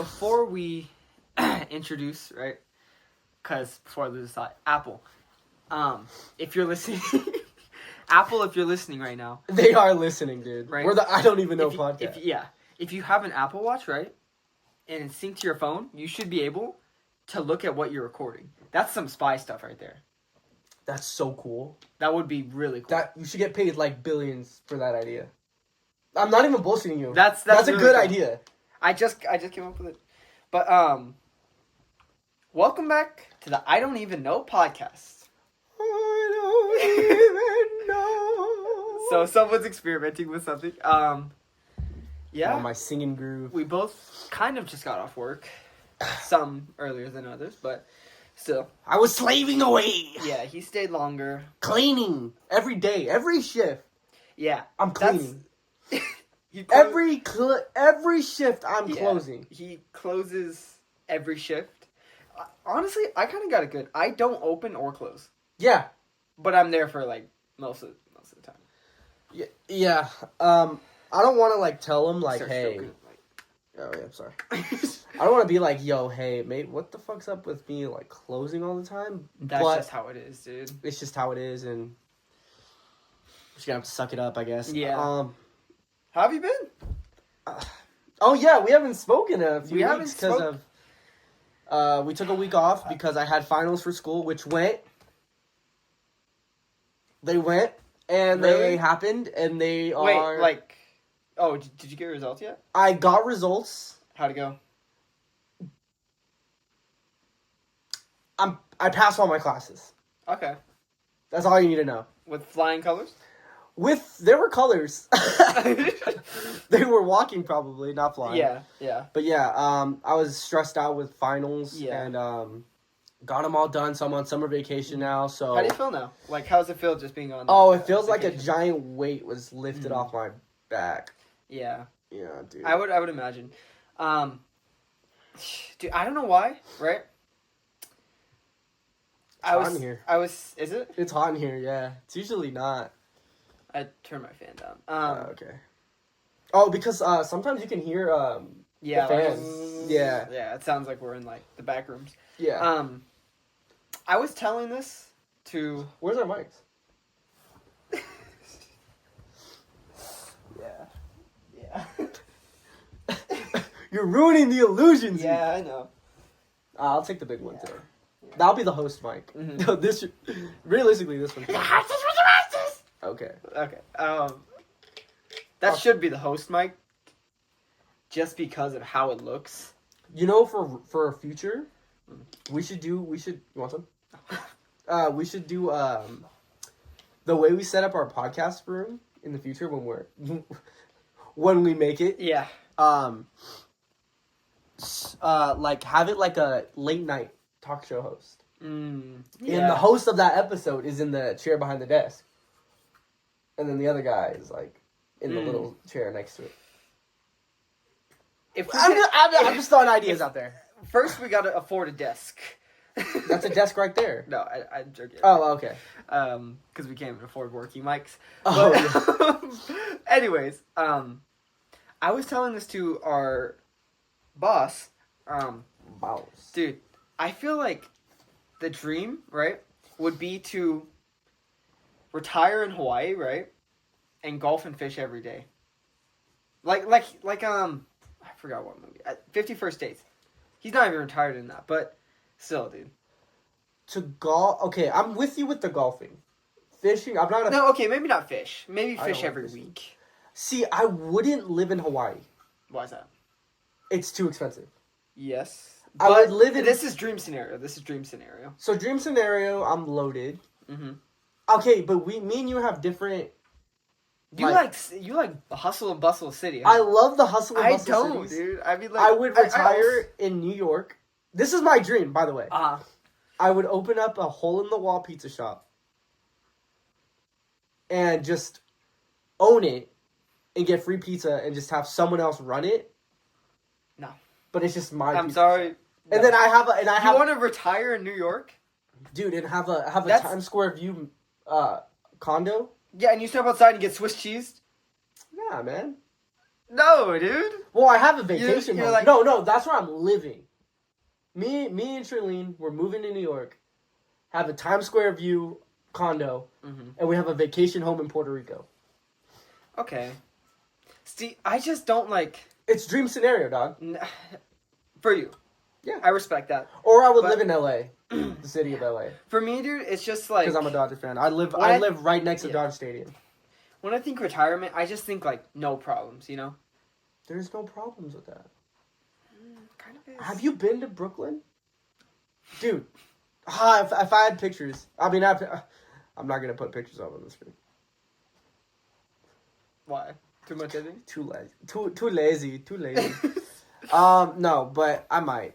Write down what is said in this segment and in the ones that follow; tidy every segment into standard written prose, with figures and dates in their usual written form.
Before we introduce, right? Because before I lose this thought, Apple. If you're listening, Apple, if you're listening right now, they are listening, dude. Right? We're the I don't even know podcast. If you have an Apple Watch, right, and it's synced to your phone, you should be able to look at what you're recording. That's some spy stuff right there. That's so cool. That would be really cool. That you should get paid like billions for that idea. I'm not even bullshitting you. That's a really good cool. idea. I just came up with it. But welcome back to the I Don't Even Know podcast. I don't even know. So someone's experimenting with something. Yeah. Oh, my singing groove. We both kind of just got off work. Some earlier than others, but still. I was slaving away. Yeah, he stayed longer. Cleaning every day, every shift. Yeah, I'm cleaning. Every shift I'm closing. He closes every shift. Honestly, I kind of got it good. I don't open or close. Yeah, but I'm there for like most of the time. Yeah. I don't want to like tell him like, hey. Oh yeah, I'm sorry. I don't want to be like, yo, hey, mate, what the fuck's up with me like closing all the time? That's just how it is, dude. It's just how it is, and just gonna have to suck it up, I guess. Yeah. How have you been? Oh yeah, we haven't spoken in a few weeks because of we took a week off because I had finals for school, which went. They went and they happened and they are. Wait, like, oh, did you get results yet? I got results. How'd it go? I passed all my classes. Okay. That's all you need to know. With flying colors? There were colors. They were walking probably, not flying. Yeah. But yeah, I was stressed out with finals and got them all done. So I'm on summer vacation now. So how do you feel now? Like, how does it feel just being on? Oh, it feels like a giant weight was lifted off my back. Yeah. Yeah, dude. I would imagine. Dude, I don't know why, right? Hot in here. Is it? It's hot in here, yeah. It's usually not. I turned my fan down. Okay. Oh, because sometimes you can hear the fan. Yeah, it sounds like we're in like the back rooms. Yeah. I was telling this to. Where's our mics? Yeah. You're ruining the illusions. Yeah, I know. I'll take the big one today. That'll be the host mic. Mm-hmm. No, realistically, this one. Okay. That should be the host mic, just because of how it looks. You know, for a future, we should. You want some? We should do the way we set up our podcast room in the future when we make it. Yeah. Like have it like a late night talk show host. And the host of that episode is in the chair behind the desk. And then the other guy is like in the little chair next to it. I'm just throwing ideas out there. First, we gotta afford a desk. That's a desk right there. No, I'm joking. Oh, okay. Because we can't even afford working mics. Oh, but, anyways, I was telling this to our boss. Dude, I feel like the dream, right, would be to retire in Hawaii, right, and golf and fish every day. Like I forgot what movie. 51st Dates. He's not even retired in that, but still, dude. To golf, okay, I'm with you with the golfing. Fishing, I'm not. No, okay, maybe not fish. Maybe fish every week. See, I wouldn't live in Hawaii. Why is that? It's too expensive. Yes. I would live in. This is dream scenario. So dream scenario, I'm loaded. Mm-hmm. Okay, but me and you have different. You like the hustle and bustle city. Huh? I love the hustle and bustle cities. I don't, dude. I mean, like, I would retire in New York. This is my dream, by the way. I would open up a hole-in-the-wall pizza shop and just own it and get free pizza and just have someone else run it. No, but it's just my. I'm sorry. And then I have You want to retire in New York, dude, and have a Times Square view condo. Yeah, and you step outside and get Swiss cheese. Yeah, man. No, dude. Well, I have a vacation You're home. like- No, that's where I'm living. Me and Charlene, we're moving to New York, have a Times Square view condo, and we have a vacation home in Puerto Rico. Okay. See, I just don't like... It's dream scenario, dog. For you. Yeah. I respect that. Or I would live in LA, the city of LA. For me, dude, it's just like... Because I'm a Dodger fan. I live right next to Dodger Stadium. When I think retirement, I just think, like, no problems, you know? There's no problems with that. Kind of is. Have you been to Brooklyn? Dude, if I had pictures... I mean, I'm not going to put pictures up on the screen. Why? Too much editing? Too lazy. No, but I might.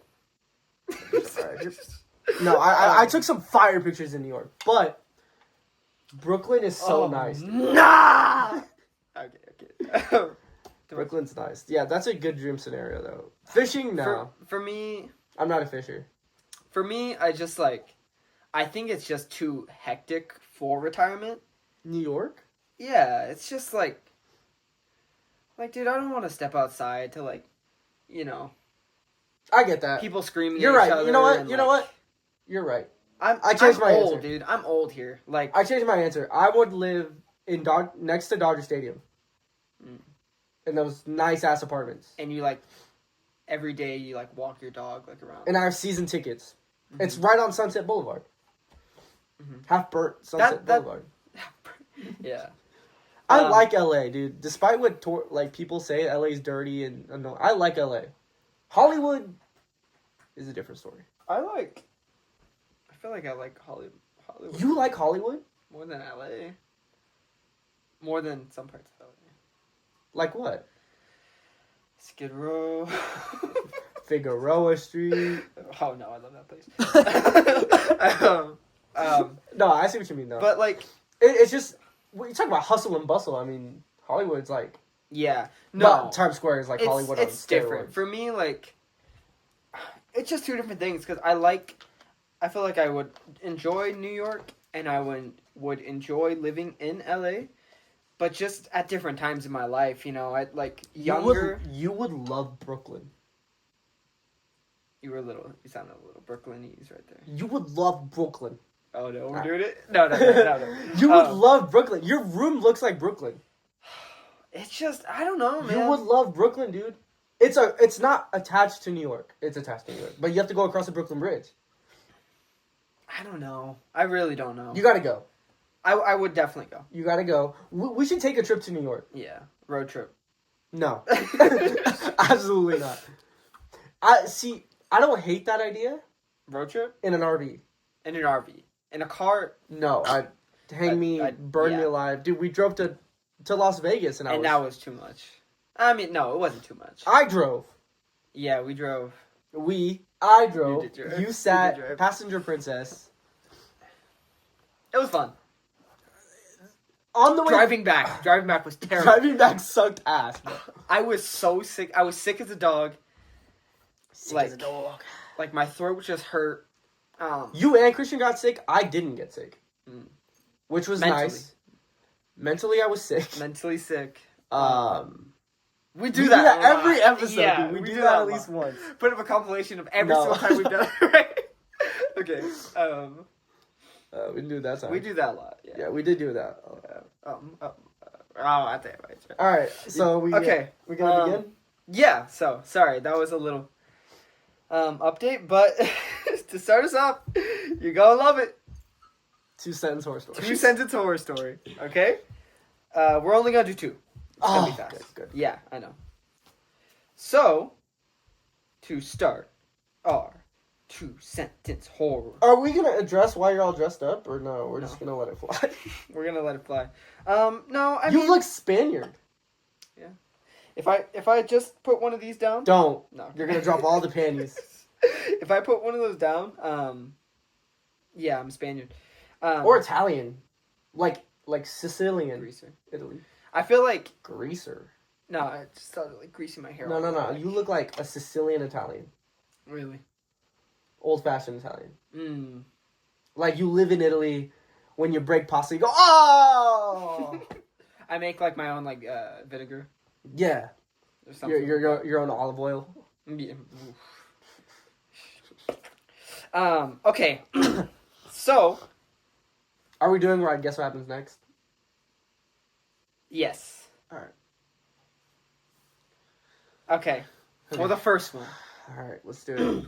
No, I took some fire pictures in New York, but Brooklyn is so nice. Nah! Okay. Brooklyn's nice. Yeah, that's a good dream scenario, though. Fishing, no. For me... I'm not a fisher. For me, I just, like... I think it's just too hectic for retirement. New York? Yeah, it's just, like... Like, dude, I don't want to step outside to, like, you know... I get that. People screaming You're at right. each other. You know what? and, You know what? You're right. I changed my old, answer. dude. I'm old here. Like, I changed my answer. I would live in next to Dodger Stadium. In those nice-ass apartments. and you, like... Every day you, like, walk your dog, like, around. And I have season tickets. It's right on Sunset Boulevard. Half burnt Sunset Boulevard. Yeah. I like LA, dude. Despite what people say, LA's dirty and annoying. I like LA. Hollywood is a different story. I feel like I like Hollywood. You like Hollywood? More than LA. More than some parts of LA. Like what? Skid Row. Figueroa Street. Oh no, I love that place. No, I see what you mean though. But like, it's just when you talk about hustle and bustle. I mean, Hollywood's like yeah, no, Times Square is like Hollywood. It's on different steroids. for me. Like, it's just two different things because I feel like I would enjoy New York and I would enjoy living in LA. But just at different times in my life, you know, I like younger. You would love Brooklyn. You sounded a little Brooklynese right there. You would love Brooklyn. Oh no, we're doing it? No. You would love Brooklyn. Your room looks like Brooklyn. It's just, I don't know, man. You would love Brooklyn, dude. It's not attached to New York. It's attached to New York. But you have to go across the Brooklyn Bridge. I don't know. I really don't know. You gotta go. I would definitely go. You gotta go. We should take a trip to New York. Yeah. Road trip. No. Absolutely not. I don't hate that idea. Road trip? In an RV. In an RV. In a car? No. Burn me alive. Dude, we drove to Las Vegas and that was too much. I mean, no, it wasn't too much. I drove. Yeah, we drove. I drove. You did drive. You sat passenger princess. It was fun. On the way Driving back was terrible. Driving back sucked ass, bro. I was so sick. I was sick as a dog. Sick as a dog. Like my throat just hurt. You and Christian got sick. I didn't get sick, which was Mentally. nice. Mentally, I was sick. Mentally sick. We do that every episode. Yeah, dude. We do that at least once. Put up a compilation of every single time we've done it. Right? Okay. We didn't do that time. We do that a lot. Yeah, we did do that. I think right. All right, so we gonna begin. Yeah. So sorry, that was a little update, but to start us off, you're gonna love it. 2-sentence horror story. 2-sentence horror story. Okay. We're only gonna do 2. It's gonna be fast. Good. Yeah, I know. So, to start our 2-sentence horror. Are we gonna address why you're all dressed up, or no? We're just gonna let it fly. We're gonna let it fly. No, I mean, you look Spaniard. Yeah. If I just put one of these down. Don't. No. You're gonna drop all the panties. If I put one of those down, yeah, I'm Spaniard. Or Italian, like Sicilian. Greaser. Italy. I feel like greaser. No, I just started like greasing my hair. No. You look like a Sicilian Italian. Really? Old-fashioned Italian. Mm. Like you live in Italy. When you break pasta, you go, oh! I make like my own like vinegar. Yeah. or something. You're on olive oil. Yeah. Okay. So. Are we doing right? Guess what happens next? Yes. All right. Okay. Well, the first one. All right, let's do it.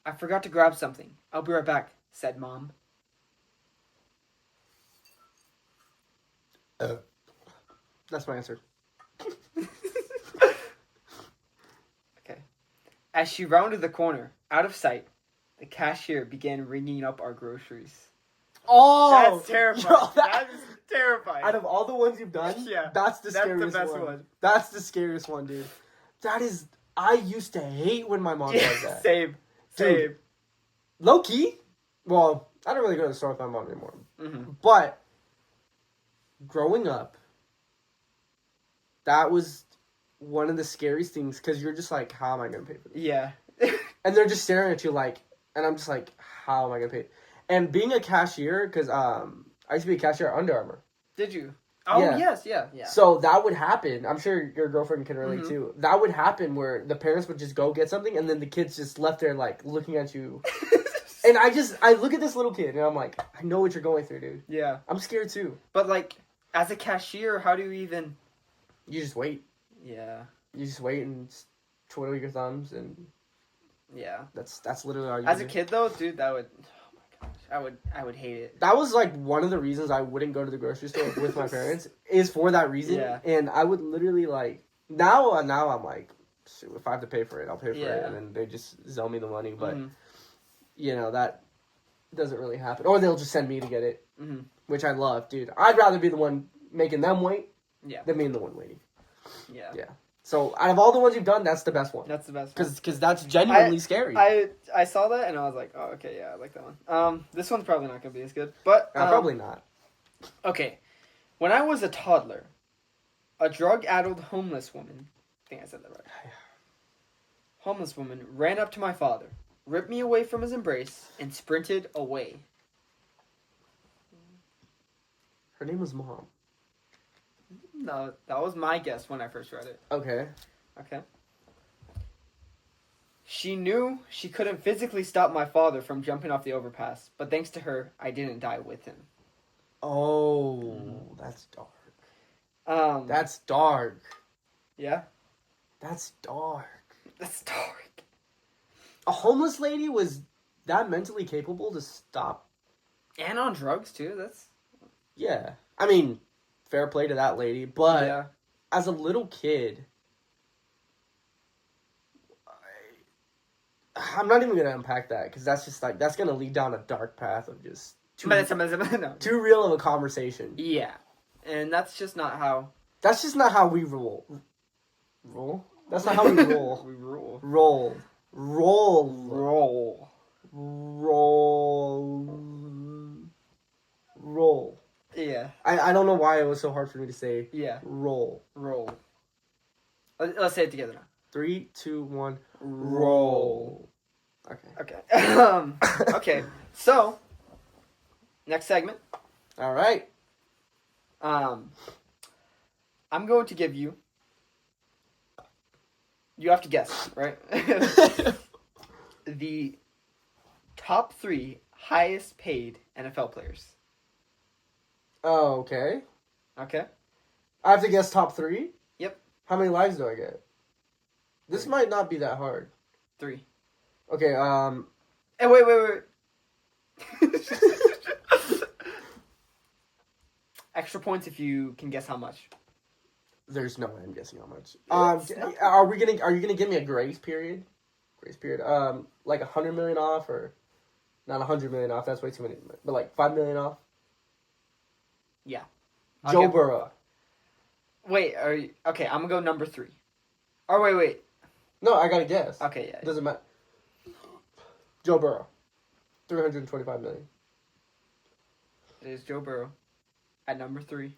I forgot to grab something. I'll be right back, said Mom. That's my answer. Okay. As she rounded the corner, out of sight, the cashier began ringing up our groceries. Oh! That's terrifying. Yo, that is terrifying. Out of all the ones you've done, Yeah, that's the scariest the best one. one. That's the scariest one, dude. That is... I used to hate when my mom does that. Same. Dude, low key, well, I don't really go to the store with my mom anymore. Mm-hmm. But growing up, that was one of the scariest things because you're just like, how am I going to pay for this? Yeah. And they're just staring at you like, and I'm just like, how am I going to pay? And being a cashier, because I used to be a cashier at Under Armour. Did you? Oh, Yeah. yes, yeah. So that would happen. I'm sure your girlfriend can relate Mm-hmm. too. That would happen where the parents would just go get something and then the kids just left there like looking at you. And I look at this little kid and I'm like, I know what you're going through, dude. Yeah. I'm scared too. But, like, as a cashier, how do you even... You just wait. Yeah. You just wait and twiddle your thumbs and... Yeah. That's literally all you As do. a kid, though, dude, that would... Oh, my gosh. I would hate it. That was, like, one of the reasons I wouldn't go to the grocery store with my parents is for that reason. Yeah. And I would literally, like... Now I'm like, shoot, if I have to pay for it, I'll pay for it. And then they just sell me the money. But, you know, that doesn't really happen. Or they'll just send me to get it, which I love, dude. I'd rather be the one making them wait than being the one waiting. Yeah. Yeah. So, out of all the ones you've done, that's the best one. That's the best one. Because that's genuinely scary. I saw that and I was like, oh, okay, yeah, I like that one. This one's probably not going to be as good. But probably not. Okay. When I was a toddler, a drug-addled homeless woman, I think I said that right. Homeless woman ran up to my father, ripped me away from his embrace, and sprinted away. Her name was Mom. No, that was my guess when I first read it. Okay. Okay. She knew she couldn't physically stop my father from jumping off the overpass, but thanks to her, I didn't die with him. Oh, that's dark. That's dark. Yeah? That's dark. That's dark. A homeless lady was that mentally capable to stop? And on drugs, too. That's... Yeah. I mean, fair play to that lady, but yeah. as a little kid... I'm not even going to unpack that, because that's just like, that's going to lead down a dark path of just too real of a conversation. Yeah. And that's just not how... That's just not how we roll. Roll? That's not how we roll. We roll. Roll. Roll. Roll. Roll. Roll. Yeah. I don't know why it was so hard for me to say. Yeah. Roll. Roll. Let's say it together now. 3, 2, 1. Roll. Okay. Okay. Okay. So, next segment. All right. I'm going to give you. You have to guess, right? The top 3 highest paid NFL players. Oh, okay. Okay. I have to guess top 3? Yep. How many lives do I get? This 3. might not be that hard. 3. Okay, Hey, wait. Extra points if you can guess how much. There's no way I'm guessing how much. It's Are you gonna give me a grace period? Like 100 million off, or not 100 million off? That's way too many. But like 5 million off. Yeah. Joe Burrow. Wait, okay? I'm gonna go number 3. Or wait. No, I gotta guess. Okay, yeah. Doesn't matter. Joe Burrow, 325 million. It is Joe Burrow at number 3.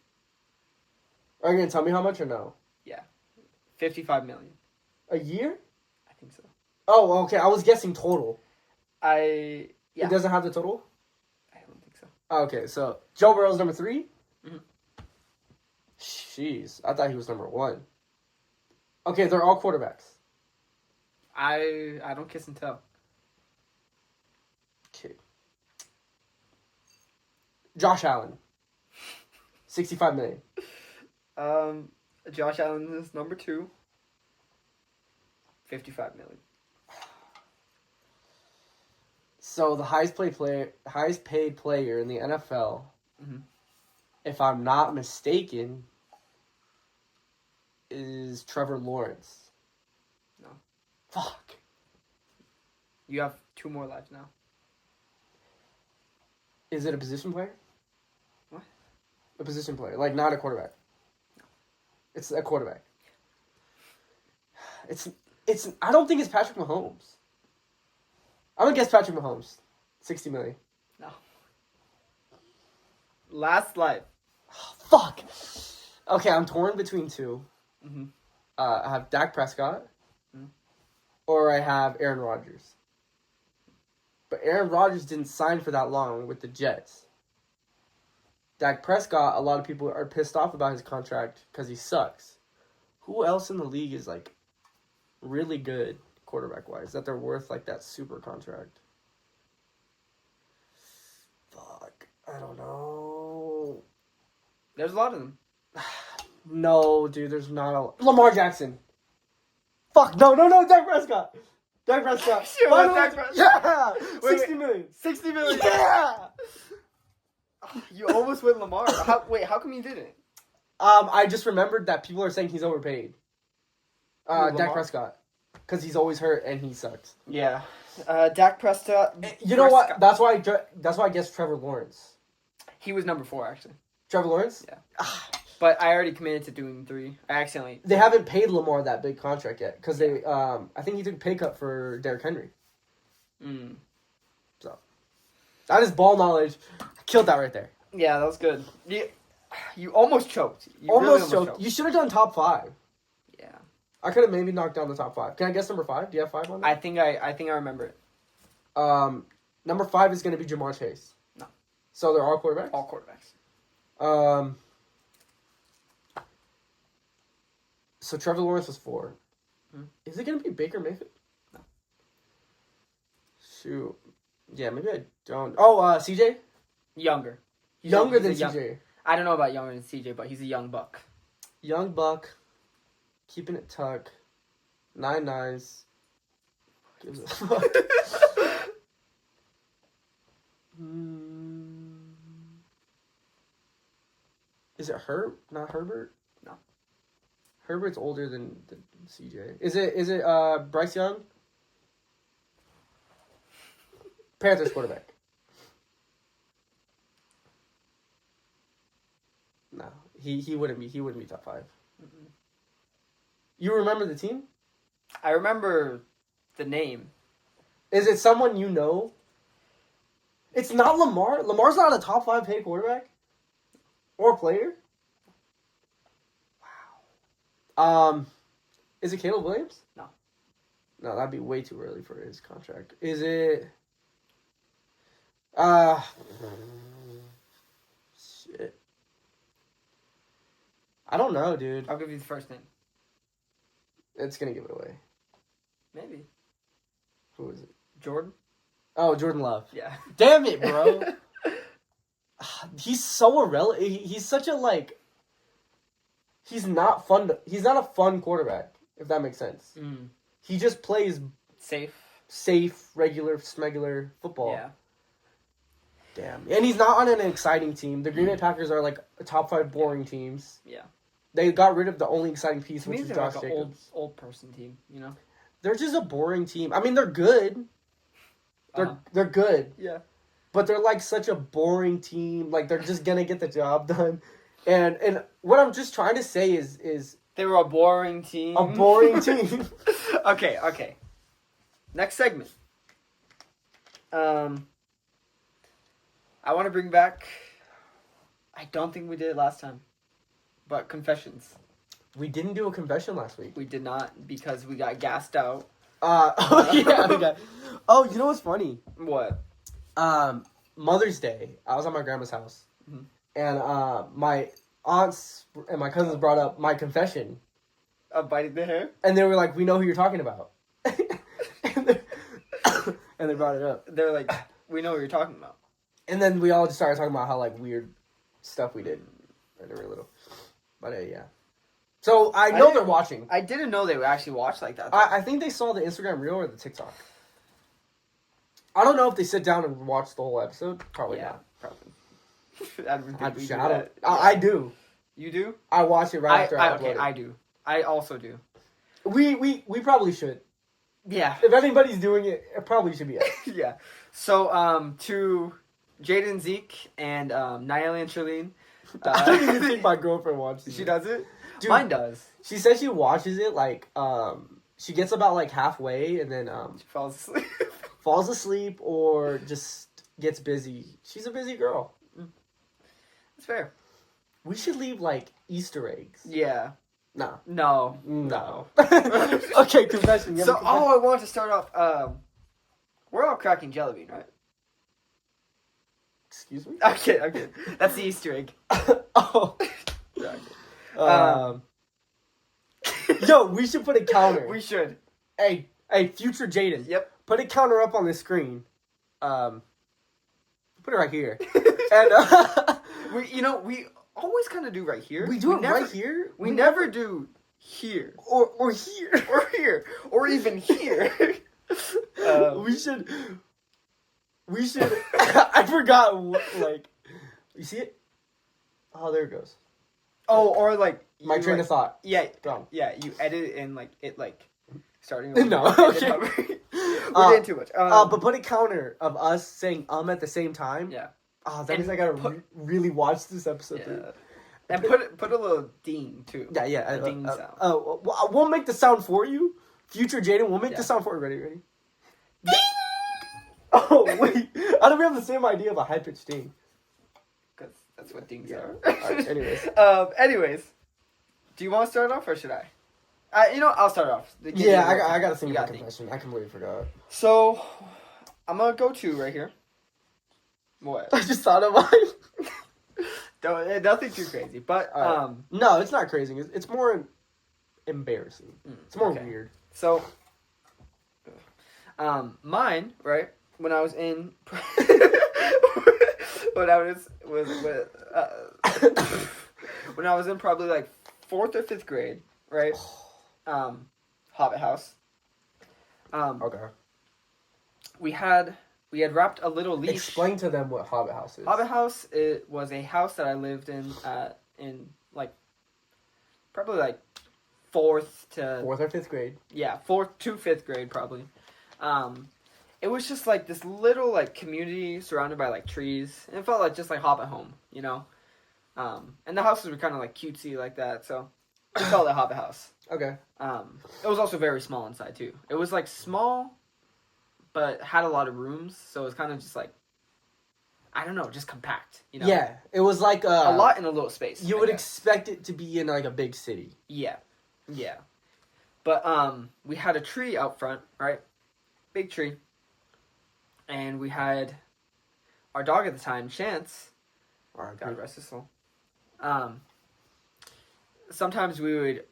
Are you gonna tell me how much or no? Yeah, 55 million. A year? I think so. Oh, okay. I was guessing total. Yeah. It doesn't have the total? I don't think so. Okay, so Joe Burrow's number 3? Mm-hmm. Jeez, I thought he was number 1. Okay, they're all quarterbacks. I don't kiss and tell. Okay. Josh Allen. $65 million. Josh Allen is number 2. $55 million. So the highest paid player in the NFL, if I'm not mistaken, is Trevor Lawrence. No. Fuck. You have 2 more lives now. Is it a position player? What? A position player, like not a quarterback. No. It's a quarterback. It's. I don't think it's Patrick Mahomes. I'm gonna guess Patrick Mahomes. $60 million. No. Last life. Oh, fuck. Okay, I'm torn between 2. Mm-hmm. I have Dak Prescott, or I have Aaron Rodgers. But Aaron Rodgers didn't sign for that long with the Jets. Dak Prescott, a lot of people are pissed off about his contract because he sucks. Who else in the league is like really good quarterback-wise that they're worth like that super contract? Fuck, I don't know. There's a lot of them. No, dude, there's not a... Lamar Jackson. Fuck, no, Dak Prescott. Dak Prescott. Sure, Dak Prescott. Yeah! Wait, $60 million. $60 million. Yeah! You almost went Lamar. How come you didn't? I just remembered that people are saying he's overpaid. Dak Prescott. Because he's always hurt and he sucks. Yeah. Dak Prescott. You know what? That's why I guess Trevor Lawrence. He was number 4, actually. Trevor Lawrence? Yeah. But I already committed to doing 3. I accidentally... They haven't paid Lamar that big contract yet. Because they, I think he took a pay cut for Derrick Henry. So. That is ball knowledge. I killed that right there. Yeah, that was good. You almost choked. You almost choked. You should have done top 5. Yeah. I could have maybe knocked down the top 5. Can I guess number 5? Do you have 5 on that? I think I remember it. Number 5 is going to be Jamar Chase. No. So they're all quarterbacks? All quarterbacks. So Trevor Lawrence was 4. Is it going to be Baker Mayfield? No. Shoot. Yeah, maybe I don't. Oh, CJ? Younger. Younger than CJ. I don't know about younger than CJ, but he's a young buck. Young buck. Keeping it tuck. 9 nines. Gives a fuck. Is it Not Herbert? No. Herbert's older than CJ. Is it Bryce Young? Panthers quarterback. No, he wouldn't be top 5. You remember the team? I remember the name. Is it someone you know? It's not Lamar. Lamar's not a top 5 paid quarterback or player. Wow. Is it Caleb Williams? No. No, that'd be way too early for his contract. Is it? Shit. I don't know, dude. I'll give you the first name. It's gonna give it away. Maybe. Who is it? Jordan? Oh, Jordan Love. Yeah. Damn it, bro. He's so irrelevant. He's such a, like... He's not a fun quarterback, if that makes sense. He just plays... Safe, regular, smegular football. Yeah. Damn. And he's not on an exciting team. The Green Bay Packers are, like, a top 5 boring teams. Yeah. They got rid of the only exciting piece, which is Josh like Jacobs. Old person team, you know? They're just a boring team. I mean, they're good. They're good. Yeah. But they're like such a boring team. Like they're just gonna get the job done. And what I'm just trying to say is they were a boring team. A boring team. Okay. Next segment. I want to bring back. I don't think we did it last time, but confessions. We didn't do a confession last week. We did not because we got gassed out. Yeah. Oh, you know what's funny? What? Mother's Day, I was at my grandma's house, and my aunts and my cousins brought up my confession, biting the hair? And they were like, we know who you're talking about. and they brought it up. They're like, we know what you're talking about. And then we all just started talking about how, like, weird stuff we did when they were little. But, yeah. So, I know they're watching. I didn't know they would actually watch like that. I think they saw the Instagram reel or the TikTok. I don't know if they sit down and watch the whole episode. Probably not. Probably. I do. You do? I watch it right after I upload it. I do. I also do. We probably should. Yeah. If anybody's doing it, it probably should be us. Yeah. So, to Jaden, Zeke, and Niall and Charlene. I don't even think my girlfriend watches it. She does it? Dude, mine does. She says she watches it, like, she gets about, like, halfway, and then, she falls asleep. Falls asleep, or just gets busy. She's a busy girl. That's fair. We should leave, like, Easter eggs. Yeah. No. No. Okay, confession. So, I want to start off, we're all cracking jelly bean, right? Excuse me? Okay. That's the Easter egg. Oh. Yo, we should put a counter. We should. Hey, future Jaden. Yep. Put a counter up on the screen. Put it right here. And we always kind of do right here. We do it right here. We never do here or here or here or even here. We should. I forgot. Like, you see it? Oh, there it goes. Oh, or like my train of thought. Yeah, gone. Yeah. You edit it in like it starting. No, okay. We're getting too much. But put a counter of us saying at the same time. Yeah. Oh, that means I gotta really watch this episode. Yeah. And put a little ding too. Yeah. A ding sound. We'll make the sound for you, future Jaden. We'll make the sound for you. Ready? Ding! Oh wait, I don't have the same idea of a high pitched ding. Because that's what dings are. Alright, anyways, do you want to start off or should I? I'll start off. I got to think about confession. I completely forgot. So, I'm gonna go to right here. What? I just thought of mine. Nothing too crazy, but no, it's not crazy. It's more embarrassing. It's more weird. So, mine, right? When I was in, when I was in probably like 4th or 5th grade, right? Hobbit house. Okay. We had wrapped a little leash. Explain to them what Hobbit house is. Hobbit house, it was a house that I lived in like probably like 4th or 5th grade. Yeah, 4th to 5th grade probably. It was just like this little like community surrounded by like trees. And it felt like just like Hobbit home, you know. And the houses were kind of like cutesy like that, so we called it Hobbit house. Okay. It was also very small inside too. It was like small, but had a lot of rooms, so it was kind of just like, I don't know, just compact, you know. Yeah, it was like a lot in a little space. You would expect it to be in like a big city. Yeah. But we had a tree out front, right? Big tree. And we had our dog at the time, Chance. God rest his soul. Sometimes we would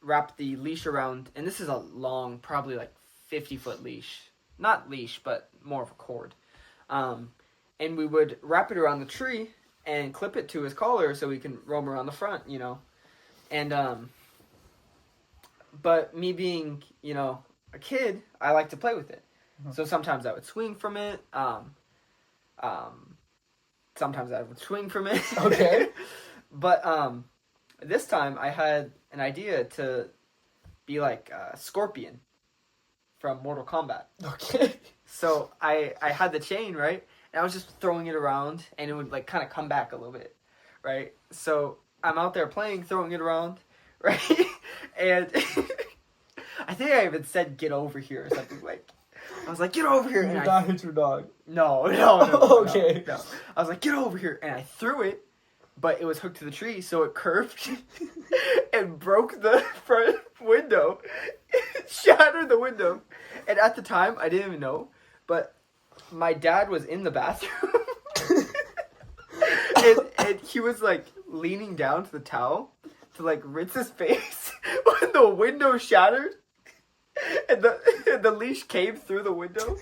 wrap the leash around, and this is a long, probably like 50-foot leash. Not leash, but more of a cord. And we would wrap it around the tree and clip it to his collar so he can roam around the front, you know. And, but me being, you know, a kid, I like to play with it. Mm-hmm. So sometimes I would swing from it. Sometimes I would swing from it. Okay. But this time I had an idea to be like Scorpion from Mortal Kombat. Okay. So I had the chain, right? And I was just throwing it around, and it would like kind of come back a little bit, right? So I'm out there playing, throwing it around, right? And I think I even said, "Get over here" or something like. I was like, "Get over here!" You did not hit your dog. No. Okay. No. I was like, "Get over here!" And I threw it, but it was hooked to the tree, so it curved and broke the front window. It shattered the window. And at the time, I didn't even know, but my dad was in the bathroom. and he was like leaning down to the towel to like rinse his face. when the window shattered and the leash came through the window,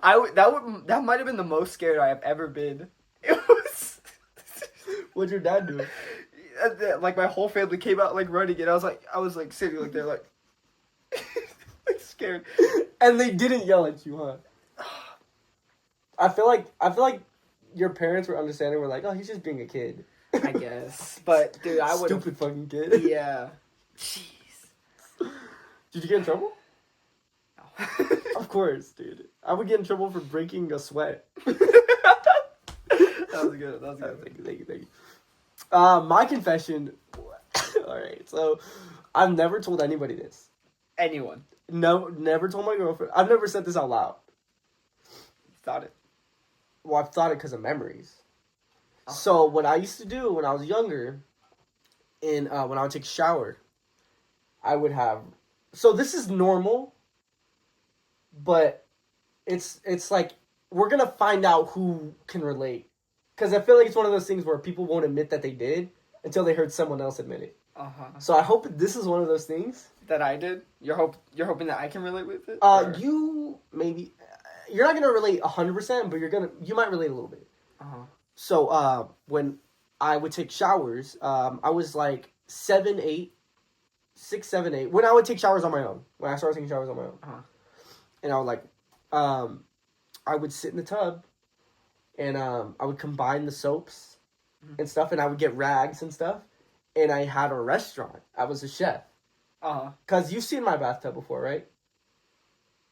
that might have been the most scared I have ever been. It was. What'd your dad do? Like my whole family came out like running, and I was like sitting like there like like scared. And they didn't yell at you, huh? I feel like your parents were understanding. We're like, oh, he's just being a kid. I guess, but dude, I would stupid fucking kid. Yeah. Jeez. Did you get in trouble? No. Of course, dude. I would get in trouble for breaking a sweat. That was good. Thank you. My confession. All right, so I've never told anybody this. Anyone? No, never told my girlfriend. I've never said this out loud. Thought it. Well, I've thought it because of memories. Oh. So what I used to do when I was younger, when I would take a shower, I would have. So this is normal, but it's like we're gonna find out who can relate, because I feel like it's one of those things where people won't admit that they did until they heard someone else admit it. So I hope this is one of those things that I did. You're hoping that I can relate with it. You maybe you're not gonna relate 100%, but you might relate a little bit. So when I would take showers, I was like 7, 8, 6, 7, 8. When I would take showers on my own, when I started taking showers on my own, and I would like, I would sit in the tub, and I would combine the soaps and stuff, and I would get rags and stuff, and I had a restaurant. I was a chef. Cause you've seen my bathtub before, right?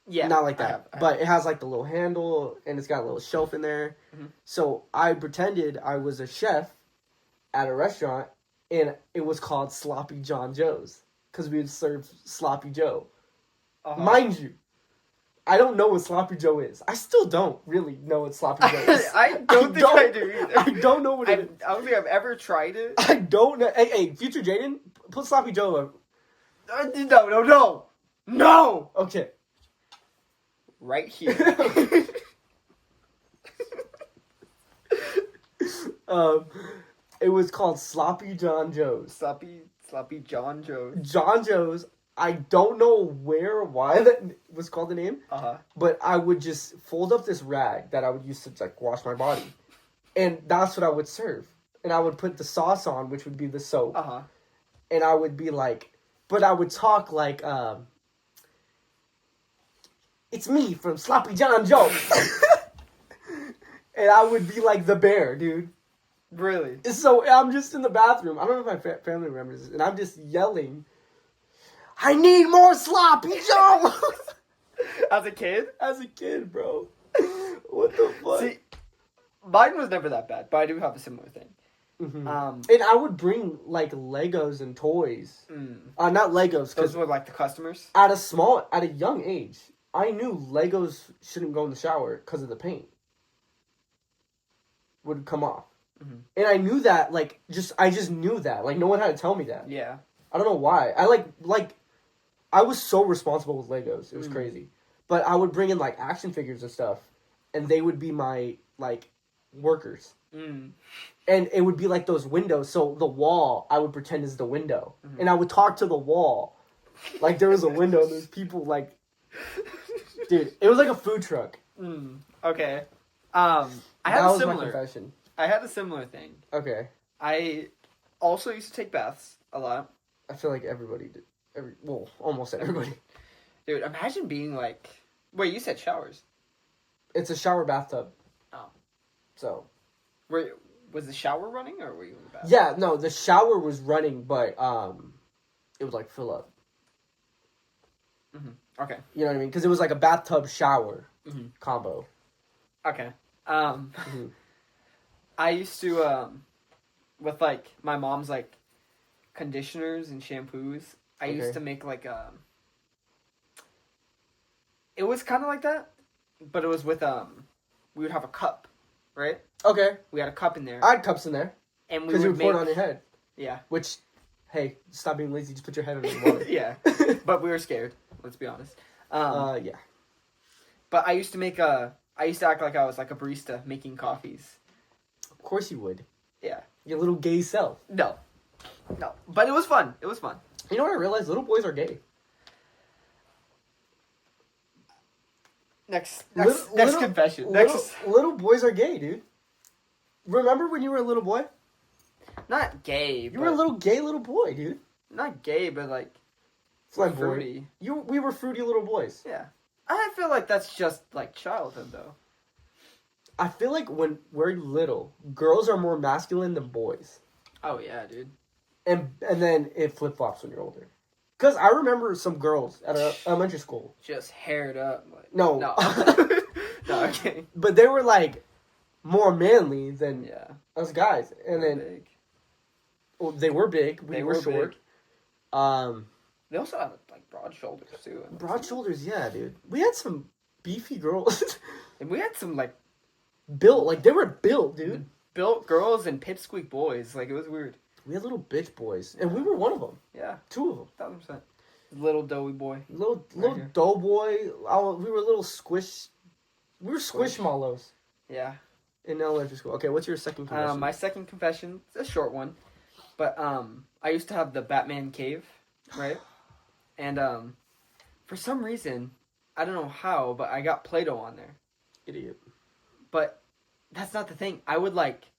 Yeah. Not like that, but it has like the little handle, and it's got a little shelf in there. So I pretended I was a chef at a restaurant, and it was called Sloppy John Joe's, because we would serve Sloppy Joe. Mind you, I don't know what Sloppy Joe is. I still don't really know what Sloppy Joe is. I don't think I do either. I don't know what it is. I don't think I've ever tried it. I don't know. Hey, future Jaden, put Sloppy Joe up. No! Okay. Right here. It was called Sloppy John Joe's. Sloppy John Joe's. John Joe's. I don't know where or why that was called the name. But I would just fold up this rag that I would use to like wash my body, and that's what I would serve. And I would put the sauce on, which would be the soap. And I would be like, but I would talk like, it's me from Sloppy John Joe. And I would be like the bear, dude. Really? So I'm just in the bathroom. I don't know if my family remembers this. And I'm just yelling, I need more Sloppy Joe. As a kid? As a kid, bro. What the fuck? See, mine was never that bad, but I do have a similar thing. And I would bring like Legos and toys. Not Legos. Those were like the customers? At a young age, I knew Legos shouldn't go in the shower because of the paint would come off. And I knew that, I just knew that. Like, no one had to tell me that. Yeah. I don't know why. I was so responsible with Legos. It was crazy. But I would bring in, like, action figures and stuff, and they would be my, like, workers. And it would be, like, those windows. So the wall, I would pretend is the window. And I would talk to the wall. Like, there was a window, and there's people, like... Dude, it was like a food truck. Okay. I had a similar... my confession. I had a similar thing. Okay. I also used to take baths a lot. I feel like everybody did. Almost everybody. Dude, imagine being like... Wait, you said showers. It's a shower bathtub. Oh. So. Was the shower running, or were you in the bathroom? Yeah, no, the shower was running, but it would, like, fill up. Okay. You know what I mean? Because it was like a bathtub shower combo. Okay. I used to, with, like, my mom's, like, conditioners and shampoos, I used to make, like, it was kind of like that, but it was with, we would have a cup, right? Okay. We had a cup in there. I had cups in there. And because you would pour it on your head. Yeah. Which, hey, stop being lazy, just put your head under the water. Yeah. But we were scared, let's be honest. Yeah. But I used to act like I was, like, a barista making coffees. Of course you would. Yeah. Your little gay self. No. But it was fun. You know what I realized? Little boys are gay. Next Little, confession. Little boys are gay, dude. Remember when you were a little boy? Not gay. You were a little gay little boy, dude. Not gay, but like fruity. We were fruity little boys. Yeah. I feel like that's just like childhood, though. I feel like when we're little, girls are more masculine than boys. Oh yeah, dude. And then it flip flops when you're older. Because I remember some girls at elementary school. Just haired up. Like, no. No, okay. But they were like more manly than us guys. And then big. Well, they were big. We were short. Big. They also had like broad shoulders too. Broad shoulders, yeah, dude. We had some beefy girls. And we had some like built, like they were built, dude. Built girls and pipsqueak boys. Like it was weird. We had little bitch boys, and we were one of them. Yeah, 2 of them. 1,000%. Little doughy boy. Little dough boy. We were little squish. We were squishmallows. Yeah. In elementary school. Okay, what's your second confession? My second confession is a short one, but I used to have the Batman cave, right? And for some reason, I don't know how, but I got Play-Doh on there. Idiot. But that's not the thing. I would like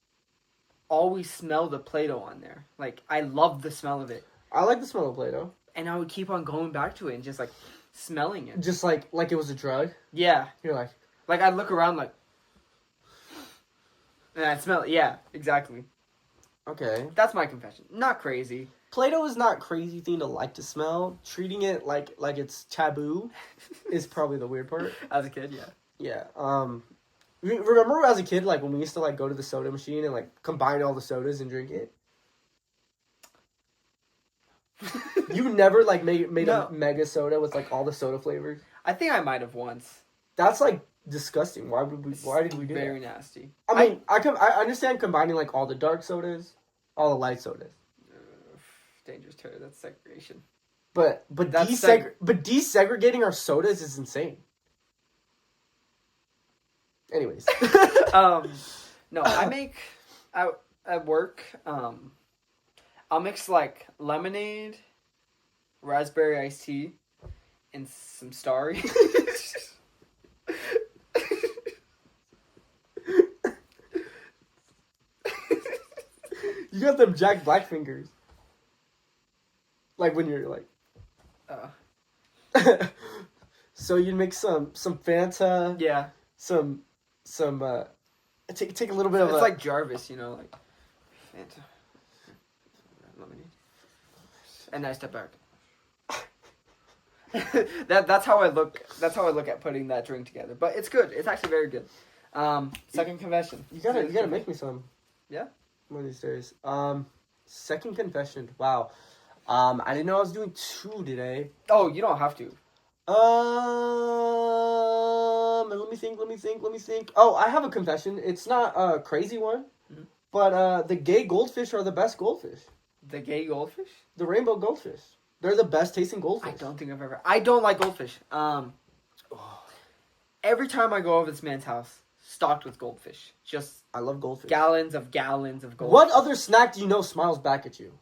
always smell the Play-Doh on there. Like I loved the smell of it. I like the smell of Play-Doh. And I would keep on going back to it and just like smelling it. Just like it was a drug? Yeah. You're like I'd look around like and I'd smell it. Yeah, exactly. Okay. That's my confession. Not crazy. Play-Doh is not crazy thing to like to smell. Treating it like it's taboo is probably the weird part. As a kid, yeah. Yeah. Remember as a kid, like, when we used to, like, go to the soda machine and, like, combine all the sodas and drink it? You never, like, made a mega soda with, like, all the soda flavors? I think I might have once. That's, like, disgusting. Why did we do that? Very nasty. I mean, I understand combining, like, all the dark sodas, all the light sodas. Dangerous territory. That's segregation. But desegregating our sodas is insane. Anyways. No, I make out at work, I'll mix like lemonade, raspberry iced tea, and some Starry. You got them Jack Black fingers. Like when you're like So you'd mix some Fanta. Yeah. Some take a little bit of it's like Jarvis, you know, like Fanta, lemonade, and I step back. That's how I look. That's how I look at putting that drink together. But it's good. It's actually very good. Second confession. You gotta make me some. Yeah. One of these days. Second confession. Wow. I didn't know I was doing 2 today. Oh, you don't have to. Let me think. Oh, I have a confession. It's not a crazy one, but the gay goldfish are the best goldfish. The gay goldfish? The rainbow goldfish. They're the best tasting goldfish. I don't like goldfish. Every time I go over this man's house, stocked with goldfish. I love goldfish. Gallons of goldfish. What other snack do you know smiles back at you?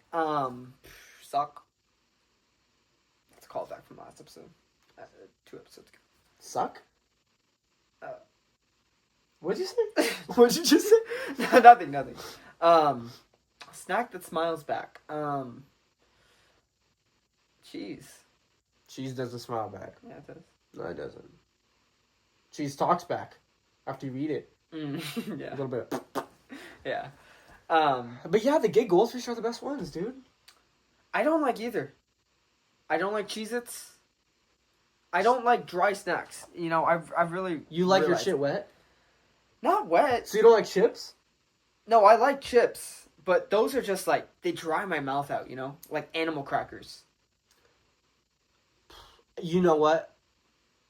Suck. It's a callback from last episode. 2 episodes ago. Suck? What'd you say? What'd you just say? Nothing. Snack that smiles back. Cheese. Cheese doesn't smile back. Yeah, it does. No, it doesn't. Cheese talks back after you eat it. Yeah. A little bit. Yeah. But yeah, the gay goldfish are the best ones, dude. I don't like either. I don't like Cheez-Its. I don't like dry snacks. You know, I've really... You like your shit wet? Not wet. So you don't like chips? No, I like chips. But those are just like... They dry my mouth out, you know? Like animal crackers. You know what?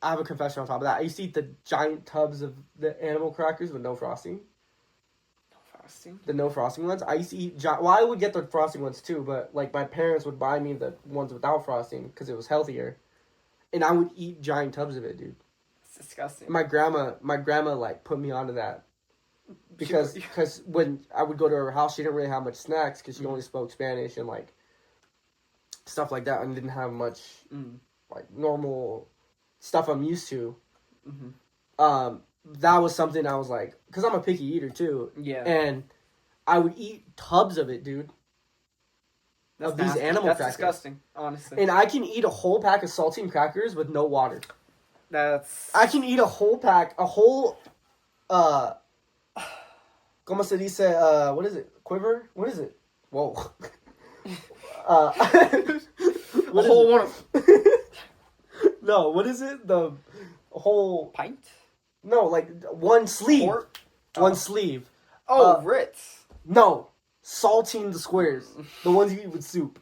I have a confession on top of that. I used to eat the giant tubs of the animal crackers with no frosting. No frosting? The no frosting ones. I used to eat... Well, I would get the frosting ones too, but like my parents would buy me the ones without frosting because it was healthier. And I would eat giant tubs of it, dude. It's disgusting. My grandma like put me onto that because when I would go to her house, she didn't really have much snacks because she only spoke Spanish and like stuff like that, and didn't have much like normal stuff I'm used to. That was something I was like, because I'm a picky eater too. Yeah. And I would eat tubs of it, dude. That's of these nasty. animal That's crackers. disgusting, honestly. And I can eat a whole pack of saltine crackers with no water. I can eat a whole pack, ¿Cómo se dice, what is it? Quiver? What is it? Whoa. A whole one of... No, what is it? The whole... Pint? No, like one sleeve. Quart? One sleeve. Ritz. No. Saltine the squares. The ones you eat with soup.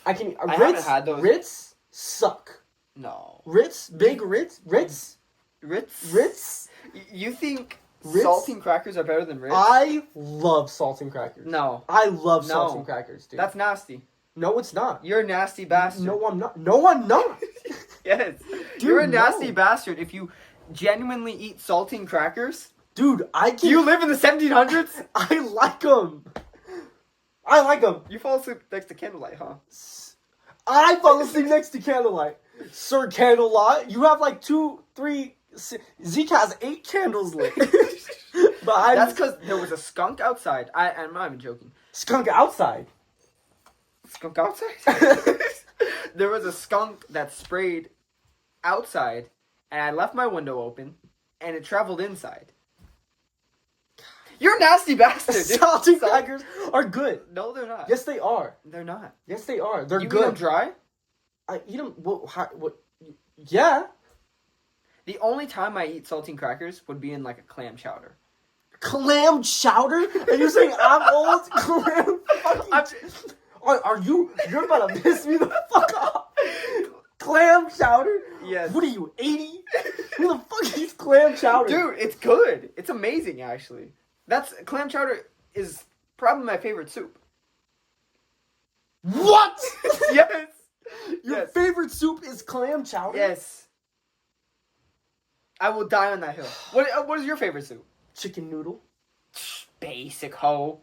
I haven't had those. Ritz suck. No. Ritz? Big Ritz? Ritz? You think Ritz? saltine crackers are better than Ritz? I love saltine crackers. No. I love saltine crackers, dude. That's nasty. No, it's not. You're a nasty bastard. No, I'm not. No, I'm not. Yes. Dude, you're a nasty bastard if you genuinely eat saltine crackers. Dude, Do you live in the 1700s? I like them. I like them. You fall asleep next to candlelight, huh? I fall asleep next to candlelight. Sir Candlelight, you have like 2, 3... Zeke has 8 candles lit. But that's because there was a skunk outside. I'm not even joking. Skunk outside? Skunk outside? There was a skunk that sprayed outside, and I left my window open, and it traveled inside. You're a nasty bastard, dude. Saltine crackers are good. No, they're not. Yes, they are. They're not. Yes, they are. They're you good. You eat them dry? I eat them... What? Yeah. The only time I eat saltine crackers would be in, like, a clam chowder. Clam chowder? And you're saying I'm old? Clam fucking... Are you... You're about to piss me the fuck off. Clam chowder? Yes. What are you, 80? Who the fuck eats clam chowder? Dude, it's good. It's amazing, actually. Clam chowder is probably my favorite soup. What? Yes. Your favorite soup is clam chowder? Yes. I will die on that hill. What is your favorite soup? Chicken noodle. Basic hoe.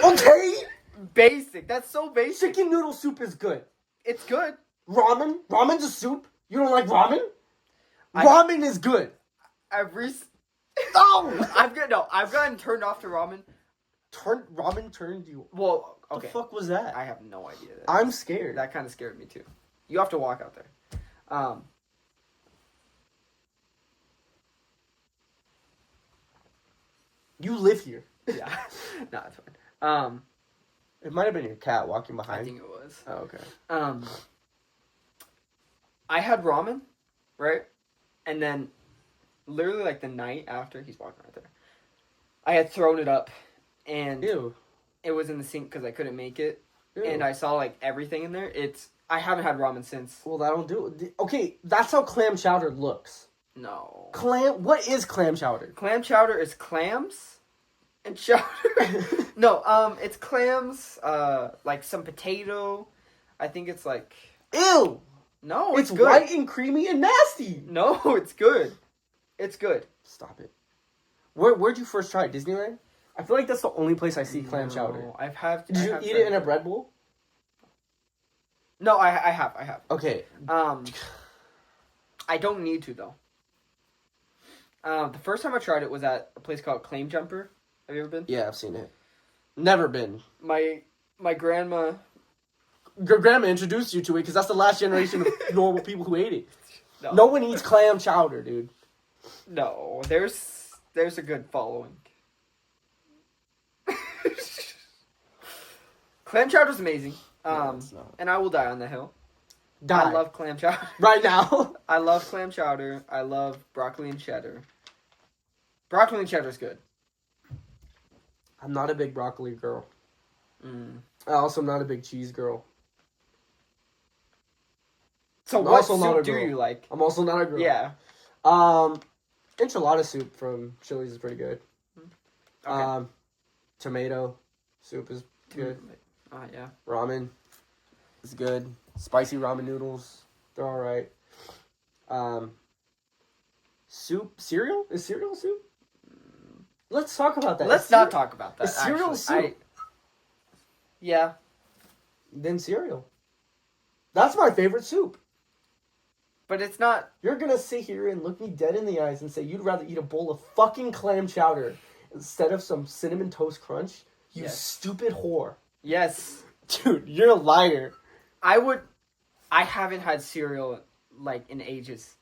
Okay. Basic. That's so basic. Chicken noodle soup is good. It's good. Ramen. Ramen's a soup. You don't like ramen? Ramen is good. I've gotten turned off to ramen. Ramen turned you. Well, okay. What the fuck was that? I have no idea. I'm scared. That kind of scared me too. You have to walk out there. You live here. Yeah. No, it's fine. It might have been your cat walking behind. I think it was. Oh, okay. I had ramen, right? And then, literally like the night after, he's walking right there, I had thrown it up, and Ew. It was in the sink because I couldn't make it. Ew. And I saw like everything in there. I haven't had ramen since. Well, that'll do it. Okay, that's how clam chowder looks. No. What is clam chowder? Clam chowder is clams and chowder. No, it's clams, like some potato. I think it's like... Ew! No, it's good. White and creamy and nasty. No, it's good. It's good. Stop it. Where'd you first try it? Disneyland? I feel like that's the only place I see clam chowder. Did you eat it in a bread bowl? No, I have. Okay. I don't need to, though. The first time I tried it was at a place called Claim Jumper. Have you ever been? Yeah, I've seen it. Never been. My grandma... Your grandma introduced you to it because that's the last generation of normal people who ate it. No one eats clam chowder, dude. No, there's a good following. Clam chowder's amazing. No, it's not. And I will die on the hill. Die. I love clam chowder. Right now. I love clam chowder. I love broccoli and cheddar. Broccoli and cheddar is good. I'm not a big broccoli girl. I also am not a big cheese girl. So I'm what also not a soup do girl. you like? I'm also not a girl. Yeah. Enchilada soup from Chili's is pretty good. Okay. Tomato soup is good. Yeah. Ramen is good. Spicy ramen noodles, they're all right. Cereal? Is cereal soup? Let's talk about that. Let's not talk about that. Is cereal soup? Yeah. Than cereal. That's my favorite soup. But it's not... You're gonna sit here and look me dead in the eyes and say you'd rather eat a bowl of fucking clam chowder instead of some Cinnamon Toast Crunch? You stupid whore. Yes. Dude, you're a liar. I haven't had cereal, like, in ages.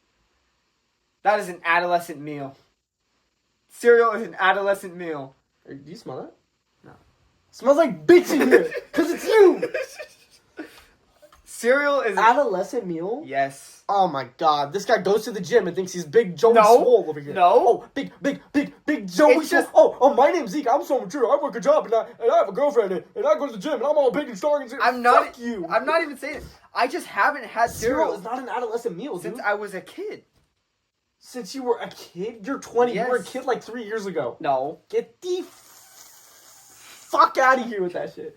That is an adolescent meal. Cereal is an adolescent meal. Do you smell that? No. It smells like bitch in here, because it's you! Cereal is... Adolescent meal? Yes. Oh my god, this guy goes to the gym and thinks he's Big Joey Swole over here. No. Oh, big Joey Swole. Oh, my name's Zeke. I'm so mature. I work a job and I have a girlfriend and I go to the gym and I'm all big and strong. And fuck you. I'm not even saying it. I just haven't had cereal. Is not an adolescent meal, since dude. I was a kid. Since you were a kid? You're 20. Yes. You were a kid like 3 years ago. No. Get the fuck out of here with that shit.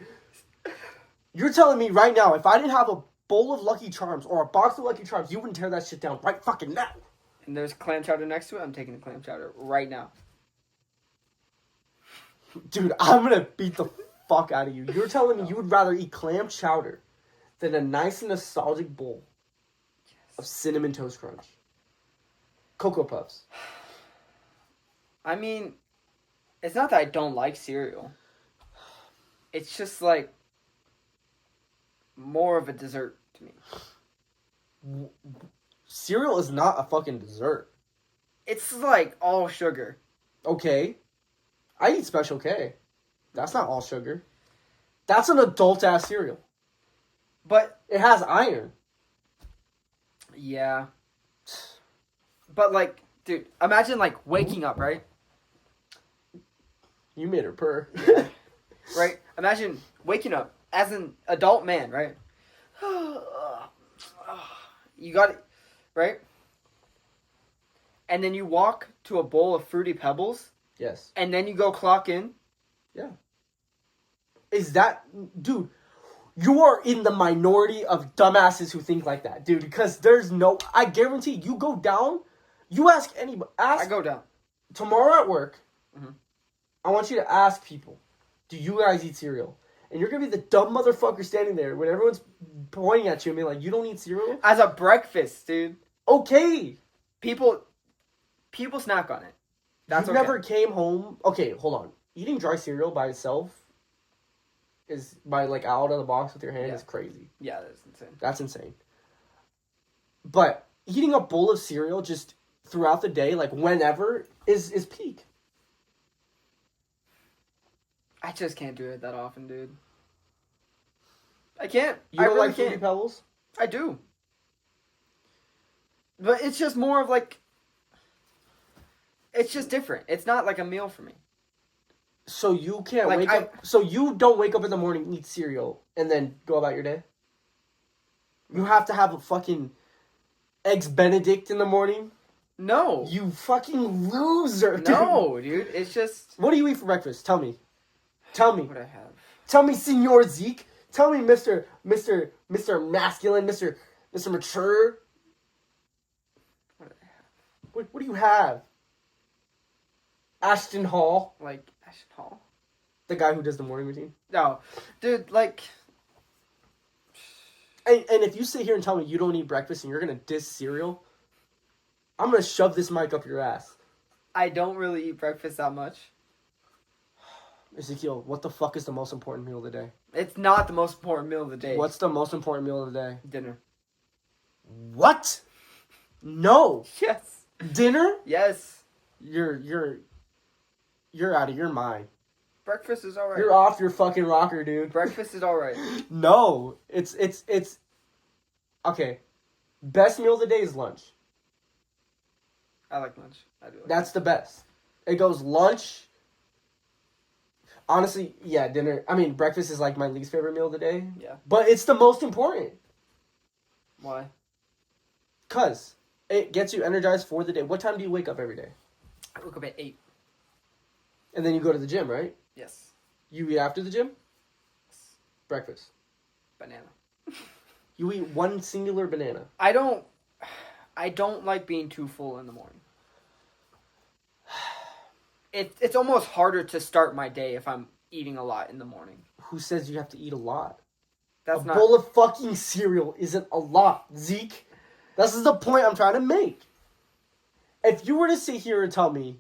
You're telling me right now, if I didn't have a bowl of Lucky Charms or a box of Lucky Charms, you wouldn't tear that shit down right fucking now. And there's clam chowder next to it. I'm taking the clam chowder right now. Dude, I'm gonna beat the fuck out of you. You're telling me you would rather eat clam chowder than a nice and nostalgic bowl of Cinnamon Toast Crunch. Cocoa Puffs. I mean, it's not that I don't like cereal. It's just like more of a dessert to me. Cereal is not a fucking dessert. It's like all sugar. Okay. I eat Special K. That's not all sugar. That's an adult-ass cereal. But... it has iron. Yeah. But, like, dude, imagine, like, waking up, right? You made her purr. Right? Imagine waking up as an adult man, right? You got it, right? And then you walk to a bowl of Fruity Pebbles. Yes. And then you go clock in. Yeah. Is that... dude, you are in the minority of dumbasses who think like that, dude. Because there's no... I guarantee you go down... You ask anybody... I go down. Tomorrow at work, mm-hmm. I want you to ask people, do you guys eat cereal? And you're going to be the dumb motherfucker standing there when everyone's pointing at you and being like, you don't eat cereal? As a breakfast, dude. Okay. People snack on it. That's you never came home... Okay, hold on. Eating dry cereal by itself is by, like, out of the box with your hand is crazy. Yeah, that's insane. That's insane. But eating a bowl of cereal just throughout the day, like whenever, is peak. I just can't do it that often, dude. I can't. You don't really like Fruity can't. Pebbles? I do. But it's just more of like... It's just different. It's not like a meal for me. So you can't like wake up... So you don't wake up in the morning, eat cereal, and then go about your day? You have to have a fucking Eggs Benedict in the morning? No. You fucking loser, dude. No, dude. It's just... What do you eat for breakfast? Tell me. Tell me. What I have. Tell me, Senor Zeke. Tell me, Mr. Masculine, Mr. Mature. What do I have? What do you have? Ashton Hall. Like, Ashton Hall? The guy who does the morning routine. No. Dude, like... And if you sit here and tell me you don't eat breakfast and you're going to diss cereal, I'm going to shove this mic up your ass. I don't really eat breakfast that much. Ezekiel, what the fuck is the most important meal of the day? It's not the most important meal of the day. What's the most important meal of the day? Dinner. What? No. Yes. Dinner? Yes. You're out of your mind. Breakfast is alright. You're off your fucking rocker, dude. Breakfast is alright. No. It's okay. Best meal of the day is lunch. I like lunch. I do like That's the best. It goes lunch. Honestly, yeah, dinner. I mean, breakfast is like my least favorite meal of the day. Yeah. But it's the most important. Why? Because it gets you energized for the day. What time do you wake up every day? I wake up at 8. And then you go to the gym, right? Yes. You eat after the gym? Yes. Breakfast. Banana. You eat one singular banana. I don't like being too full in the morning. It's almost harder to start my day if I'm eating a lot in the morning. Who says you have to eat a lot? That's a not. bowl of fucking cereal isn't a lot, Zeke. This is the point I'm trying to make. If you were to sit here and tell me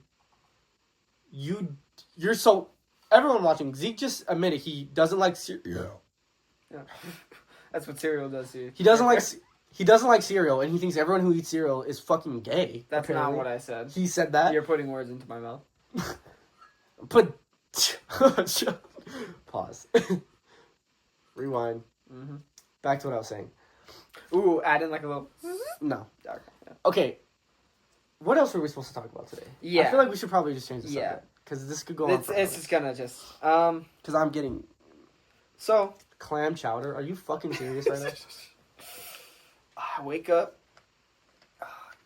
you're so... Everyone watching, Zeke just admitted he doesn't like cereal. Yeah. That's what cereal does to you. He doesn't like cereal, and he thinks everyone who eats cereal is fucking gay. That's apparently. not what I said. He said that? You're putting words into my mouth. Pause. Rewind. Mm-hmm. Back to what I was saying. Ooh, add in like a little... No. Okay, yeah. Okay. What else were we supposed to talk about today? Yeah. I feel like we should probably just change the subject. Because this could go on forever. It's just gonna just... Because I'm getting... So... Clam chowder? Are you fucking serious right now? I wake up...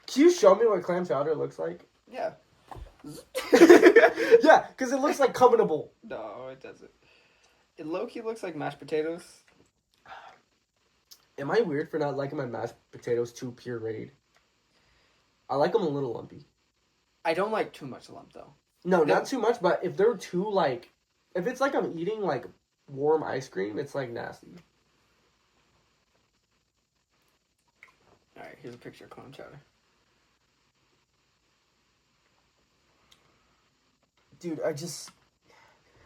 Can you show me what clam chowder looks like? Yeah. Yeah, because it looks like commentable. No, it doesn't. It low-key looks like mashed potatoes. Am I weird for not liking my mashed potatoes too pureed? I like them a little lumpy. I don't like too much lump, though. No, not too much, but if they're too, like... If it's like I'm eating, like, warm ice cream, it's, like, nasty. Alright, here's a picture of clam chowder. Dude, I just...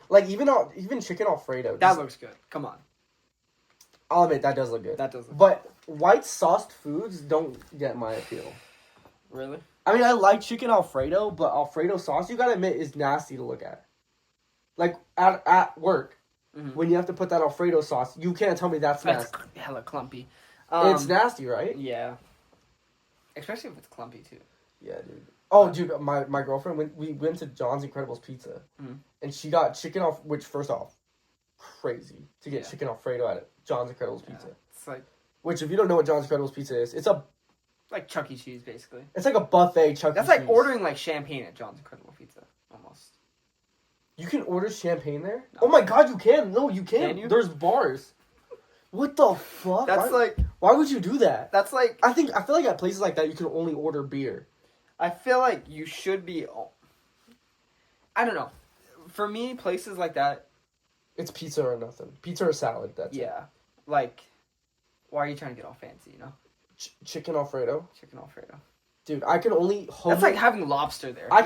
Like, even chicken Alfredo. That looks good. Come on. I'll admit, that does look good. That does look But white sauced foods don't get my appeal. Really? I mean, I like chicken Alfredo, but Alfredo sauce, you gotta admit, is nasty to look at. Like, at work, when you have to put that Alfredo sauce, you can't tell me that's nasty. That's hella clumpy. It's nasty, right? Yeah. Especially if it's clumpy, too. Yeah, dude. Oh, dude, my girlfriend, we went to John's Incredibles Pizza, and she got chicken which, first off, crazy to get chicken Alfredo at John's Incredibles Pizza. It's like... Which, if you don't know what John's Incredibles Pizza is, it's like Chuck E. Cheese, basically. It's like a buffet Chuck E. That's Cheese. like ordering like champagne at John's Incredible Pizza, almost. You can order champagne there? No. Oh my god, you can! No, you can't. Can you? There's bars. What the fuck? That's why would you do that? That's like... I feel like at places like that, you can only order beer. I feel like you should be... I don't know. For me, places like that... It's pizza or nothing. Pizza or salad, that's it. Yeah. Like, why are you trying to get all fancy, you know? Chicken Alfredo? Chicken Alfredo. Dude, I can only... That's like having lobster there. I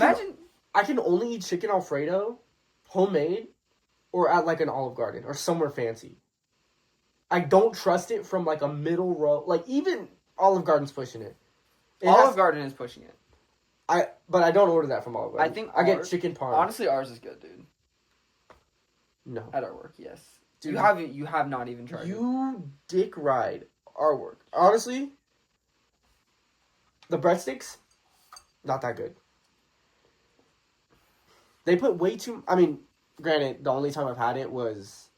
can only eat chicken Alfredo, homemade, or at like an Olive Garden, or somewhere fancy. I don't trust it from like a middle row. Like, even Olive Garden's pushing it. Olive Garden is pushing it. But I don't order that from Olive Garden. I think I get chicken parm. Honestly, ours is good, dude. No. At our work, yes. Dude, you have not even tried it. You dick ride our work. Honestly, the breadsticks, not that good. They put way too... I mean, granted, the only time I've had it was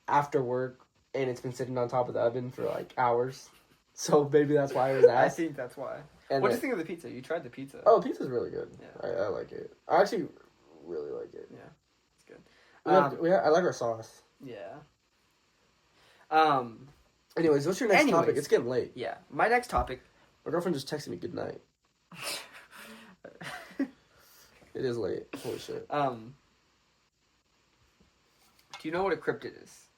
after work, and it's been sitting on top of the oven for like hours. So maybe that's why it was asked. I think that's why. And what do you think of the pizza? You tried the pizza. Oh, the pizza's really good. Yeah. I like it. I actually really like it. Yeah, it's good. I like our sauce. Yeah. Anyways, what's your next topic? It's getting late. Yeah. My next topic. My girlfriend just texted me good night. It is late. Holy shit. Do you know what a cryptid is?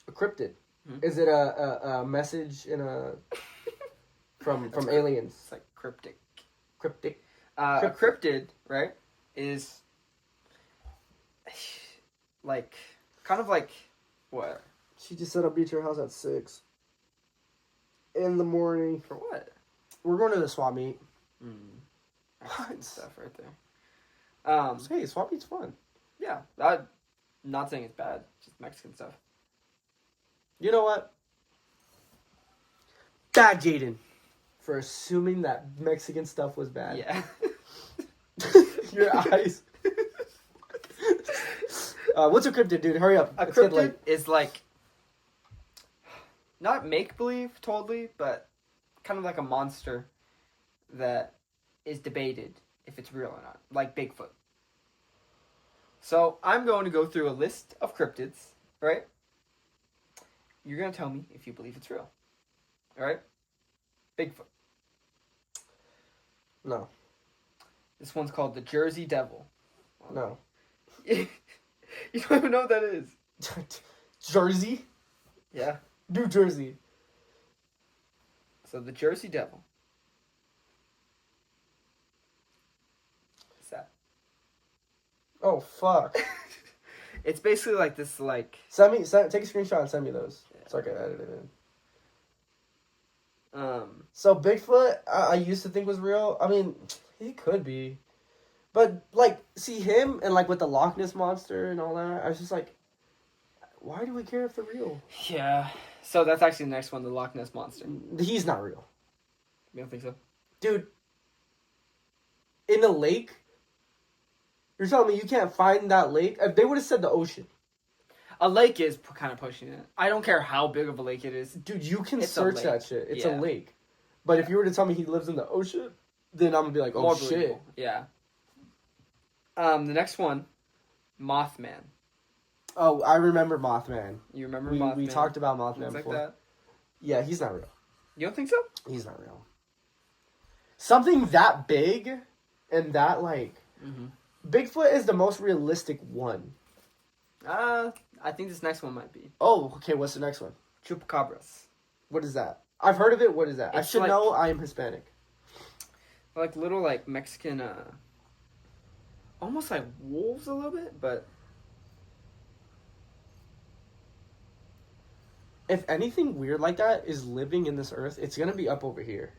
A cryptid? Hmm? Is it a message in a from aliens? It's like cryptic. Cryptic. A cryptid, right, is like kind of like what? She just said I'll be at your house at 6 in the morning. For what? We're going to the swap meet. What stuff right there? Hey, swap meet's fun. Yeah, I'm not saying it's bad. Just Mexican stuff. You know what? Bad Jaden for assuming that Mexican stuff was bad. Yeah. Your eyes. What's a cryptid, dude? Hurry up. A cryptid is like not make believe totally, but kind of like a monster that is debated if it's real or not, like Bigfoot. So I'm going to go through a list of cryptids, right? You're going to tell me if you believe it's real. All right? Bigfoot. No. This one's called the Jersey Devil. No. You don't even know what that is. Jersey? Yeah. New Jersey. So the Jersey Devil. What's that? Oh, fuck. It's basically like this, like... Take a screenshot and send me those. So I can edit it in. So Bigfoot, I used to think was real. I mean, he could be. But, like, see him and, like, with the Loch Ness Monster and all that, I was just like, why do we care if they're real? Yeah. So that's actually the next one, the Loch Ness Monster. He's not real. You don't think so? Dude, in a lake, you're telling me you can't find that lake? If they would have said the ocean. A lake is kind of pushing it. I don't care how big of a lake it is. Dude, you can It's search that shit. It's a lake. But if you were to tell me he lives in the ocean, then I'm going to be like, oh, More shit. believable. Yeah. The next one, Mothman. Oh, I remember Mothman. You remember Mothman? We talked about Mothman Looks before. like that. Yeah, he's not real. You don't think so? He's not real. Something that big and that, like... Mm-hmm. Bigfoot is the most realistic one. I think this next one might be. Oh, okay, what's the next one? Chupacabras. What is that? I've heard of it. What is that? It's I should like- know I am Hispanic. Like little, like, Mexican, almost like wolves a little bit, but... If anything weird like that is living in this earth, it's gonna be up over here.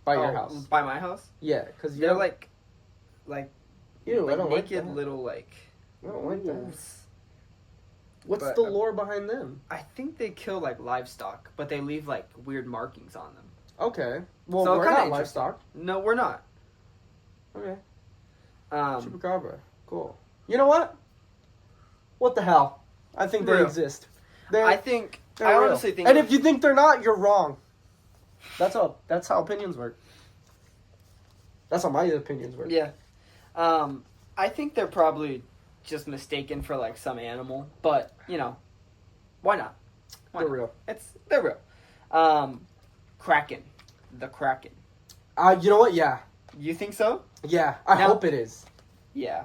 By your house. By my house? Yeah, because They're you're like, ew, like I don't like naked that. little, like... I don't like that. wolves. What's But, the lore behind them? I think they kill, like, livestock, but they leave, like, weird markings on them. Okay. Well, So we're kinda not interesting. livestock. No, we're not. Okay. Um, Chupacabra. Cool. You know what? What the hell? I think they Real. exist. I think... They're I real. honestly think... And if you think they're not, you're wrong. That's how opinions work. That's how my opinions work. Yeah. I think they're probably just mistaken for, like, some animal. But, you know, why not? Why They're not? real. They're real. Kraken. The Kraken. You know what? Yeah. You think so? Yeah. I Now- hope it is. Yeah.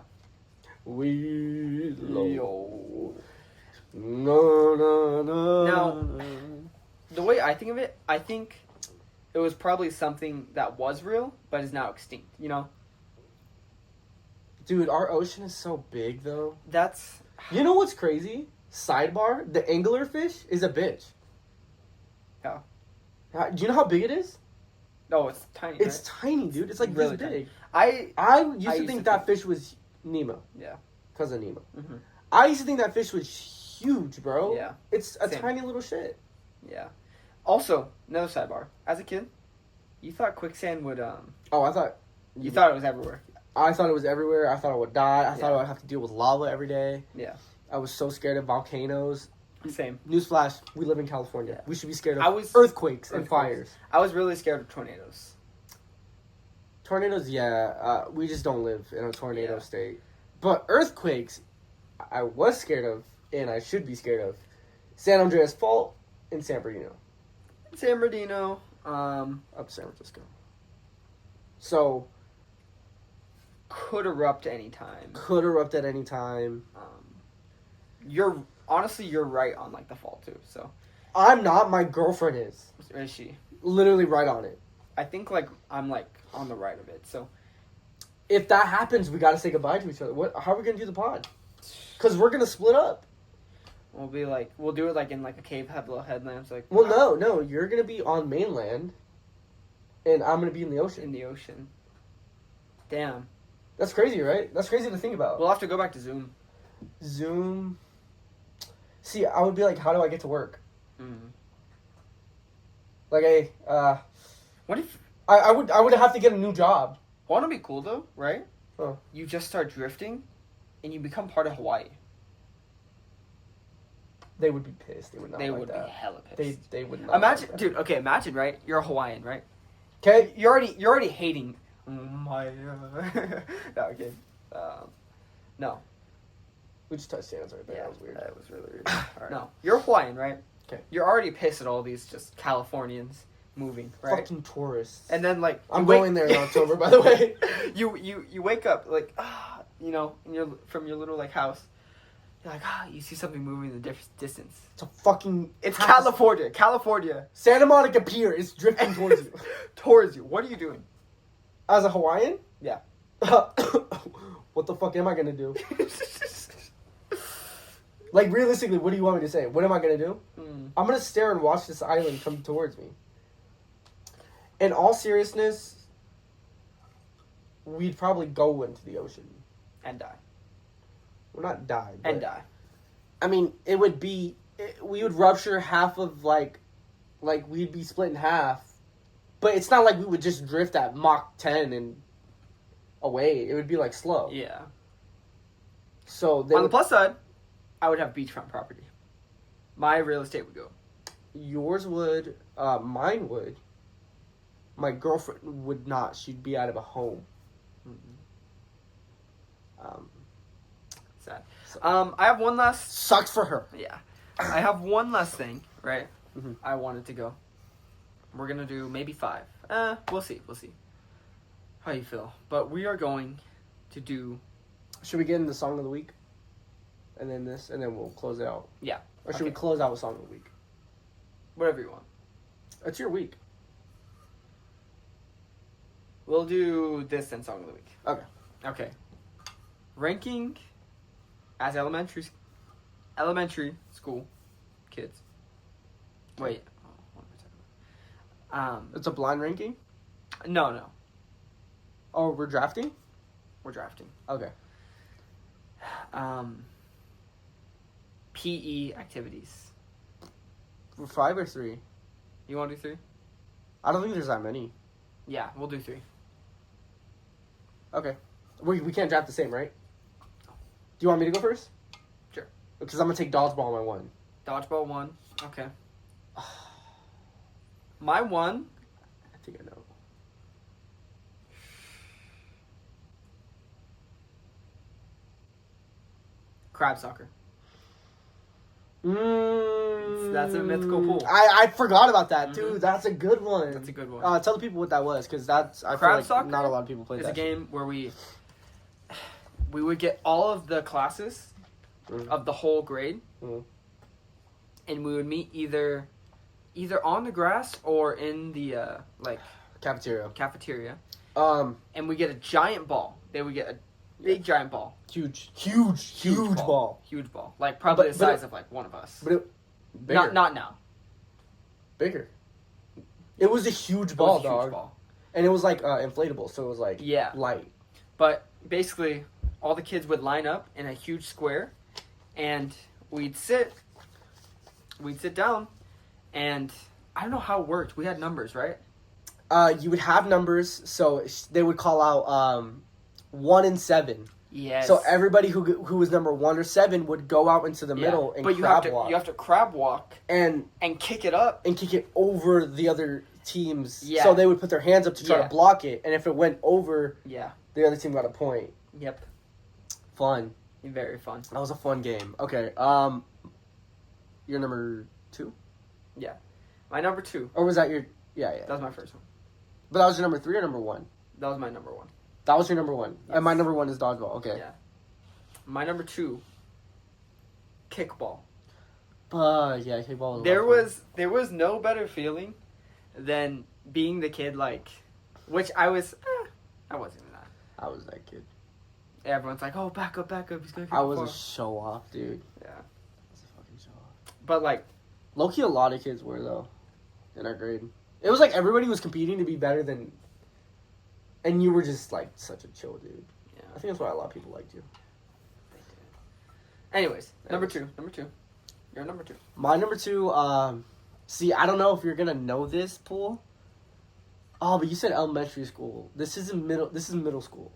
We love... Yo. No, no, no. Now- The way I think of it, I think it was probably something that was real, but is now extinct, you know? Dude, our ocean is so big, though. That's... You know what's crazy? Sidebar, the anglerfish is a bitch. Yeah. Do you know how big it is? No, it's tiny, It's right? tiny, dude. It's like Really this big. tiny. I used to think that fish was Nemo. Yeah. Because of Nemo. Mm-hmm. I used to think that fish was huge, bro. Yeah. It's a Same. tiny little shit. Yeah. Also, another sidebar. As a kid, you thought quicksand would, Oh, I thought... You thought it was everywhere. I thought it was everywhere. I thought I would die. I thought Yeah. I would have to deal with lava every day. Yeah. I was so scared of volcanoes. Same. Newsflash, we live in California. Yeah. We should be scared I of was- earthquakes and fires. I was really scared of tornadoes. Tornadoes, yeah. We just don't live in a tornado Yeah. state. But earthquakes, I was scared of, and I should be scared of. San Andreas Fault and San Bernardino. San Bernardino, Up to San Francisco. So, could erupt anytime. could erupt at any time. You're right on, like, the fall, too, so. I'm not. My girlfriend is. Is she? Literally right on it. I think, like, I'm, like, on the right of it, so. If that happens, we gotta say goodbye to each other. How are we gonna do the pod? Because we're gonna split up. We'll be, like, we'll do it, like, in, like, a cave, have little headlamps, like. Well, no. You're gonna be on mainland, and I'm gonna be in the ocean. In the ocean. Damn. That's crazy, right? That's crazy to think about. We'll have to go back to Zoom. Zoom. See, I would be like, how do I get to work? Mm. Like, hey, What if... I would have to get a new job. Want to be cool, though, right? Huh. You just start drifting, and you become part of Hawaii. They would be pissed. They would not They like would that. be hella pissed. They would not. Imagine, like that. dude. Okay, imagine, right? You're a Hawaiian, right? Okay. You're already hating. My. No, okay. No. We just touched hands right there. That was weird. That was really weird. Right. No, you're Hawaiian, right? Okay. You're already pissed at all these just Californians moving, right? Fucking tourists. And then like I'm going there in October, by the way. You wake up like from your little like house, You're like, you see something moving in the distance. It's a fucking... It's California. California. Santa Monica Pier is drifting towards you. Towards you. What are you doing? As a Hawaiian? Yeah. What the fuck am I gonna do? Like, realistically, what do you want me to say? What am I gonna do? I'm gonna stare and watch this island come towards me. In all seriousness, we'd probably go into the ocean. And die. Well, not die. And die. I mean, it would be... we would rupture half of, like, we'd be split in half. But it's not like we would just drift at Mach 10 and away. It would be, like, slow. Yeah. So... On the plus side, I would have beachfront property. My real estate would go. Yours would. Mine would. My girlfriend would not. She'd be out of a home. Sad. I have one last... Sucks for her. Yeah. I have one last thing, right? Mm-hmm. I wanted to go. We're going to do maybe 5. We'll see. We'll see how you feel. But we are going to do... Should we get in the song of the week? And then this, and then we'll close it out. Yeah. Or should we close out with song of the week? Whatever you want. It's your week. We'll do this and song of the week. Okay. Okay. Ranking as elementary school kids. Wait. What am I talking about? It's a blind ranking? No. Oh, we're drafting? We're drafting. Okay. PE activities. 5 or 3? You want to do 3? I don't think there's that many. Yeah, we'll do 3. Okay. We can't draft the same, right? Do you want me to go first? Sure. Because I'm going to take dodgeball on my 1. Dodgeball 1. Okay. My 1. I think I know. Crab soccer. That's a mythical pool. I forgot about that, dude. That's a good one. That's a good one. Tell the people what that was, because that's... I Crab feel like soccer not a lot of people play is that. a game where we would get all of the classes of the whole grade, and we would meet either on the grass or in the cafeteria. And we get a giant ball. They would get a big giant ball. Huge ball. Huge ball. Like probably the size of like one of us. But bigger. Not now. Bigger. It was a huge ball, Huge dog. ball. And it was like inflatable, so it was like light. But basically, all the kids would line up in a huge square, and we'd sit down, and I don't know how it worked. We had numbers, right? You would have numbers, so they would call out 1 and 7. Yes. So everybody who was number 1 or 7 would go out into the middle and crab walk. You have to crab walk and kick it up and kick it over the other teams. Yeah. So they would put their hands up to try to block it, and if it went over, the other team got a point. Yep. Fun. Very fun. That was a fun game. Okay. Your number 2? Yeah. My number 2. Or was that your? Yeah. That was my first one. But that was your number 3 or number 1? That was my number 1. That was your number 1. Yes. And my number 1 is dodgeball. Okay. Yeah. My number 2. Kickball. Yeah, kickball. There was no better feeling than being the kid which I was. I wasn't even that. I was that kid. Everyone's like, "Oh, back up! He's gonna." I was a show off, dude. Yeah. I was a fucking show off. But low-key, a lot of kids were though, in our grade. It was like everybody was competing to be better than. And you were just such a chill dude. Yeah. I think that's why a lot of people liked you. They did. Anyways, number 2. You're number 2. My number 2. See, I don't know if you're gonna know this, Pool. Oh, but you said elementary school. This is middle school.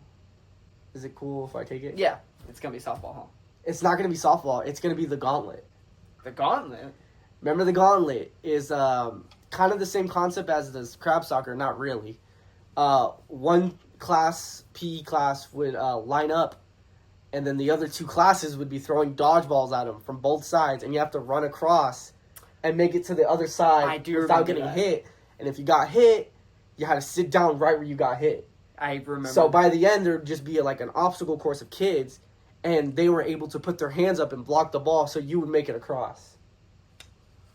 Is it cool if I take it? Yeah, it's gonna be softball, huh? It's not gonna be softball. It's gonna be the gauntlet. The gauntlet. Remember, the gauntlet is kind of the same concept as this crab soccer. Not really. One class, PE class, would line up, and then the other 2 classes would be throwing dodgeballs at them from both sides, and you have to run across and make it to the other side without getting hit. And if you got hit, you had to sit down right where you got hit. I remember. So by the end, there would just be an obstacle course of kids, and they were able to put their hands up and block the ball so you would make it across.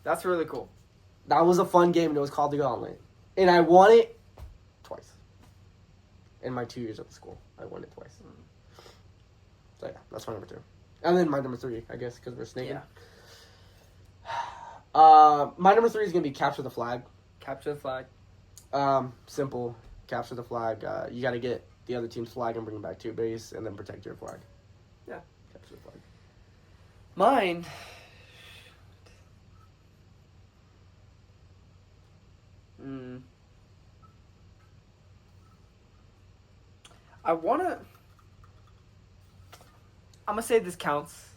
That's really cool. That was a fun game, and it was called the Gauntlet. And I won it twice. In my 2 years at the school, I won it twice. So yeah, that's my number 2. And then my number 3, I guess, because we're snaking. Yeah. My number 3 is going to be Capture the Flag. Capture the flag. Simple. Capture the flag. You got to get the other team's flag and bring it back to your base, and then protect your flag. Yeah. Capture the flag. Mine. I'm gonna say this counts.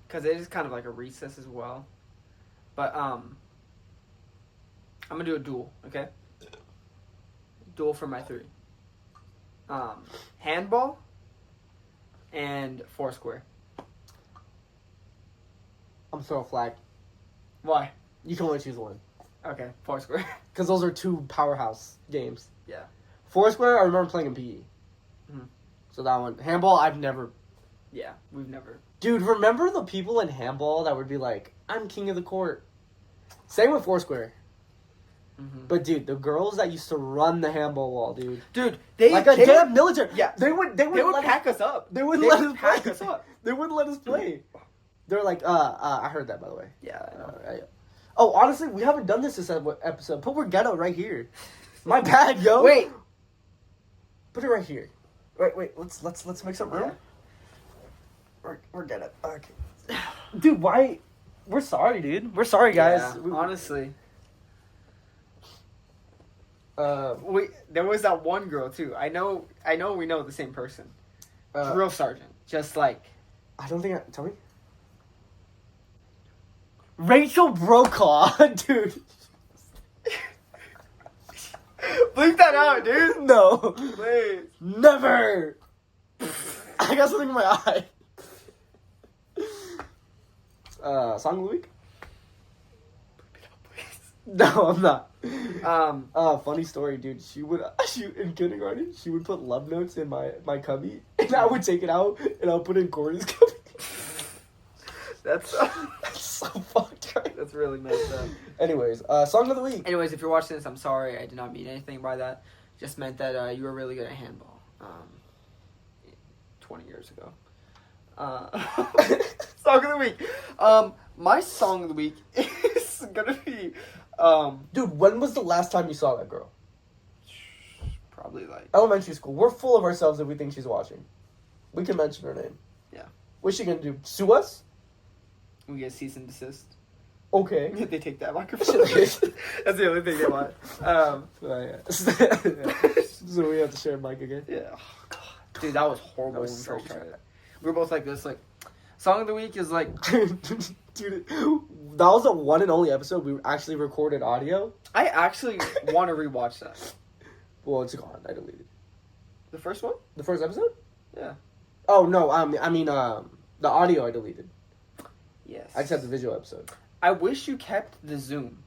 Because it is kind of like a recess as well. But, I'm gonna do a duel, okay? Duel for my 3. Handball and Foursquare. I'm throwing a flag. Why? You can only choose one. Okay, Foursquare. Because those are 2 powerhouse games. Yeah. Foursquare, I remember playing in PE. Mm-hmm. So that one. Handball, I've never... Yeah, we've never... Dude, remember the people in handball that would be like, I'm king of the court? Same with Foursquare. Mm-hmm. But dude, the girls that used to run the handball wall, dude. Dude, they like a damn military. Yeah, they would pack us up. They wouldn't let us pack play. us up. They wouldn't let us play. They're like, I heard that, by the way. Yeah, I know. Oh, honestly, we haven't done this episode. Put We're Ghetto right here. My bad, yo. Wait. Put it right here. Wait. Let's make some room. Yeah. We're Ghetto. Okay. Dude, why? We're sorry, dude. We're sorry, guys. Yeah, honestly. There was that one girl too. I know we know the same person. Drill sergeant. Just like I don't think tell me. Rachel Brokaw, dude. Bleep that out, dude. No. Please. Never. I got something in my eye. Song of the week? No, I'm not. Funny story, dude. She in kindergarten, she would put love notes in my cubby, and I would take it out, and I'll put it in Corey's cubby. That's so fucked, right? That's really messed up. Anyways, song of the week. Anyways, if you're watching this, I'm sorry. I did not mean anything by that. Just meant that you were really good at handball. 20 years ago. Song of the week. My song of the week is gonna be Dude, when was the last time you saw that girl? probably like Elementary school. We're full of ourselves if we think she's watching. We can mention her name. Yeah. What's she gonna do? Sue us? we get cease and desist. Okay. They take that microphone. That's the only thing they want. So we have to share a mic again? Yeah. Oh, God. Dude, that was horrible That was when we so first tried bad. it. We were both like this, like, song of the week is like... Dude, that was the one and only episode we actually recorded audio. I actually want to rewatch that. Well, it's gone. I deleted. The first one? The first episode? Yeah. Oh, no. I mean, the audio I deleted. Yes. I just had the visual episode. I wish you kept the Zoom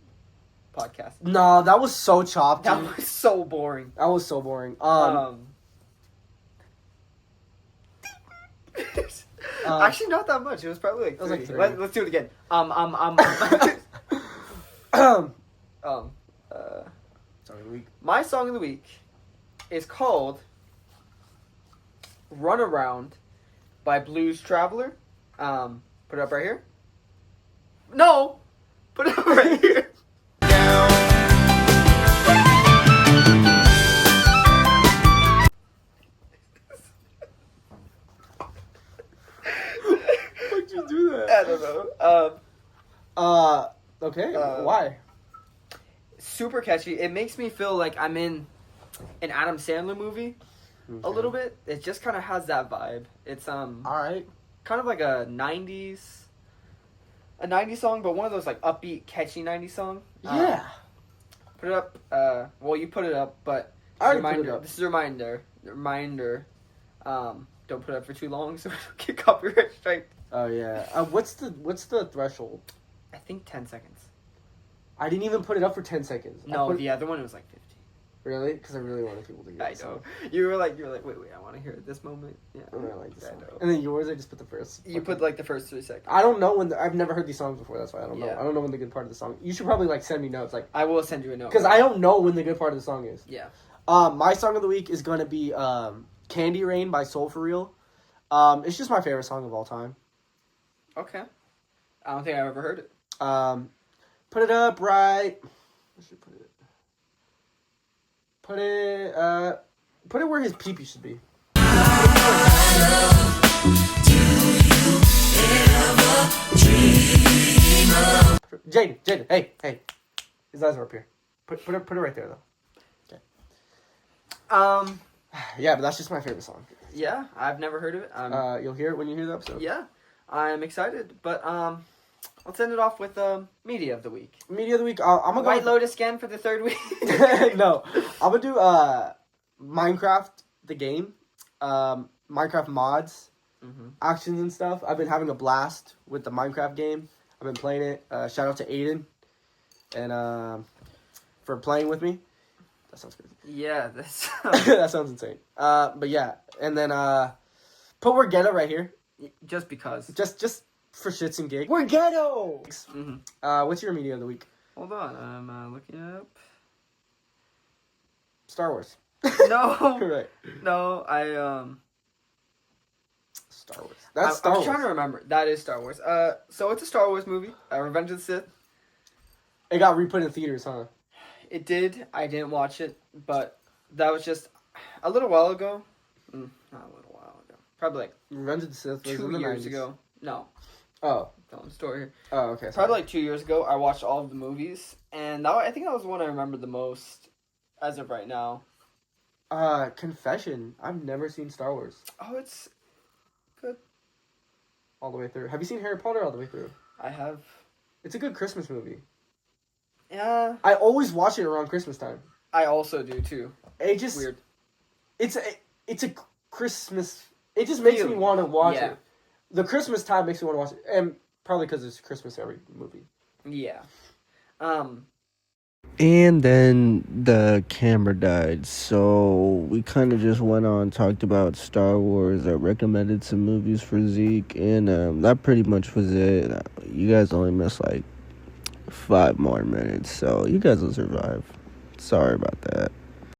podcast. No, that was so chopped. That was so boring. That was so boring. Actually, not that much. It was probably like 3. It was like 3. Let's do it again. Song of the week. My song of the week is called "Run Around" by Blues Traveler. Put it up right here. No, put it up right here. Why'd you do that? I don't know. Okay. Why? Super catchy. It makes me feel like I'm in an Adam Sandler movie a little bit. It just kind of has that vibe. It's All right. kind of like a 90s song, but one of those like upbeat, catchy 90s song. Yeah. Put it up. Well, you put it up, but I already put it up. This is a reminder. Don't put it up for too long, so we don't get copyright strike. Oh yeah. What's the threshold? I think 10 seconds. I didn't even put it up for 10 seconds. No, the other one was like 15. Really? Because I really wanted people to hear I this know. song. You were like, wait, I want to hear this moment. Yeah. And I like this I song. know. And then yours, I just put the first. You put like the first 3 seconds. I don't know when I've never heard these songs before. That's why I don't know. Yeah. I don't know when the good part of the song. You should probably like send me notes, like I will send you a note. because I don't know when the good part of the song is. Yeah. My song of the week is gonna be "Candy Rain" by Soul For Real. It's just my favorite song of all time. Okay. I don't think I've ever heard it. Put it up right. I should put it. Put it where his peepee should be. Jaden, hey. His eyes are up here. Put it right there though. Okay. Yeah, but that's just my favorite song. Yeah, I've never heard of it. You'll hear it when you hear the episode. Yeah, I'm excited. But let's end it off with media of the week. Media of the week. I'm gonna go White Lotus again for the third week. No, I'm gonna do Minecraft the game, Minecraft mods, actions and stuff. I've been having a blast with the Minecraft game. I've been playing it. Shout out to Aiden, and for playing with me. That sounds crazy. Yeah, that's That sounds insane. But yeah, and then put We're Ghetto right here. just because. Just for shits and gigs. We're Ghetto. What's your media of the week? Hold on, I'm looking up. Star Wars. No, Right. no, Star Wars. That's Star I was Wars. trying to remember. That is Star Wars. So it's a Star Wars movie. Revenge of the Sith. It got re-put in theaters, huh? It did. I didn't watch it, but that was just a little while ago. Not a little while ago. Probably like Revenge of the Sith was 2 in the years 90s. ago. No, Oh. telling the story here. Oh, okay. Sorry. Probably like 2 years ago. I watched all of the movies, and I think that was the one I remember the most as of right now. Confession. I've never seen Star Wars Oh, it's good. all the way through. Have you seen Harry Potter all the way through? I have. It's a good Christmas movie. Yeah. I always watch it around Christmas time. I also do too. It just Weird. It's a Christmas. It just makes me want to watch Yeah. it. The Christmas time makes me want to watch it, and probably because it's Christmas every movie. Yeah. And then the camera died, so we kind of just went on, talked about Star Wars. I recommended some movies for Zeke, and that pretty much was it. You guys only missed like 5 more minutes, so you guys will survive. Sorry about that.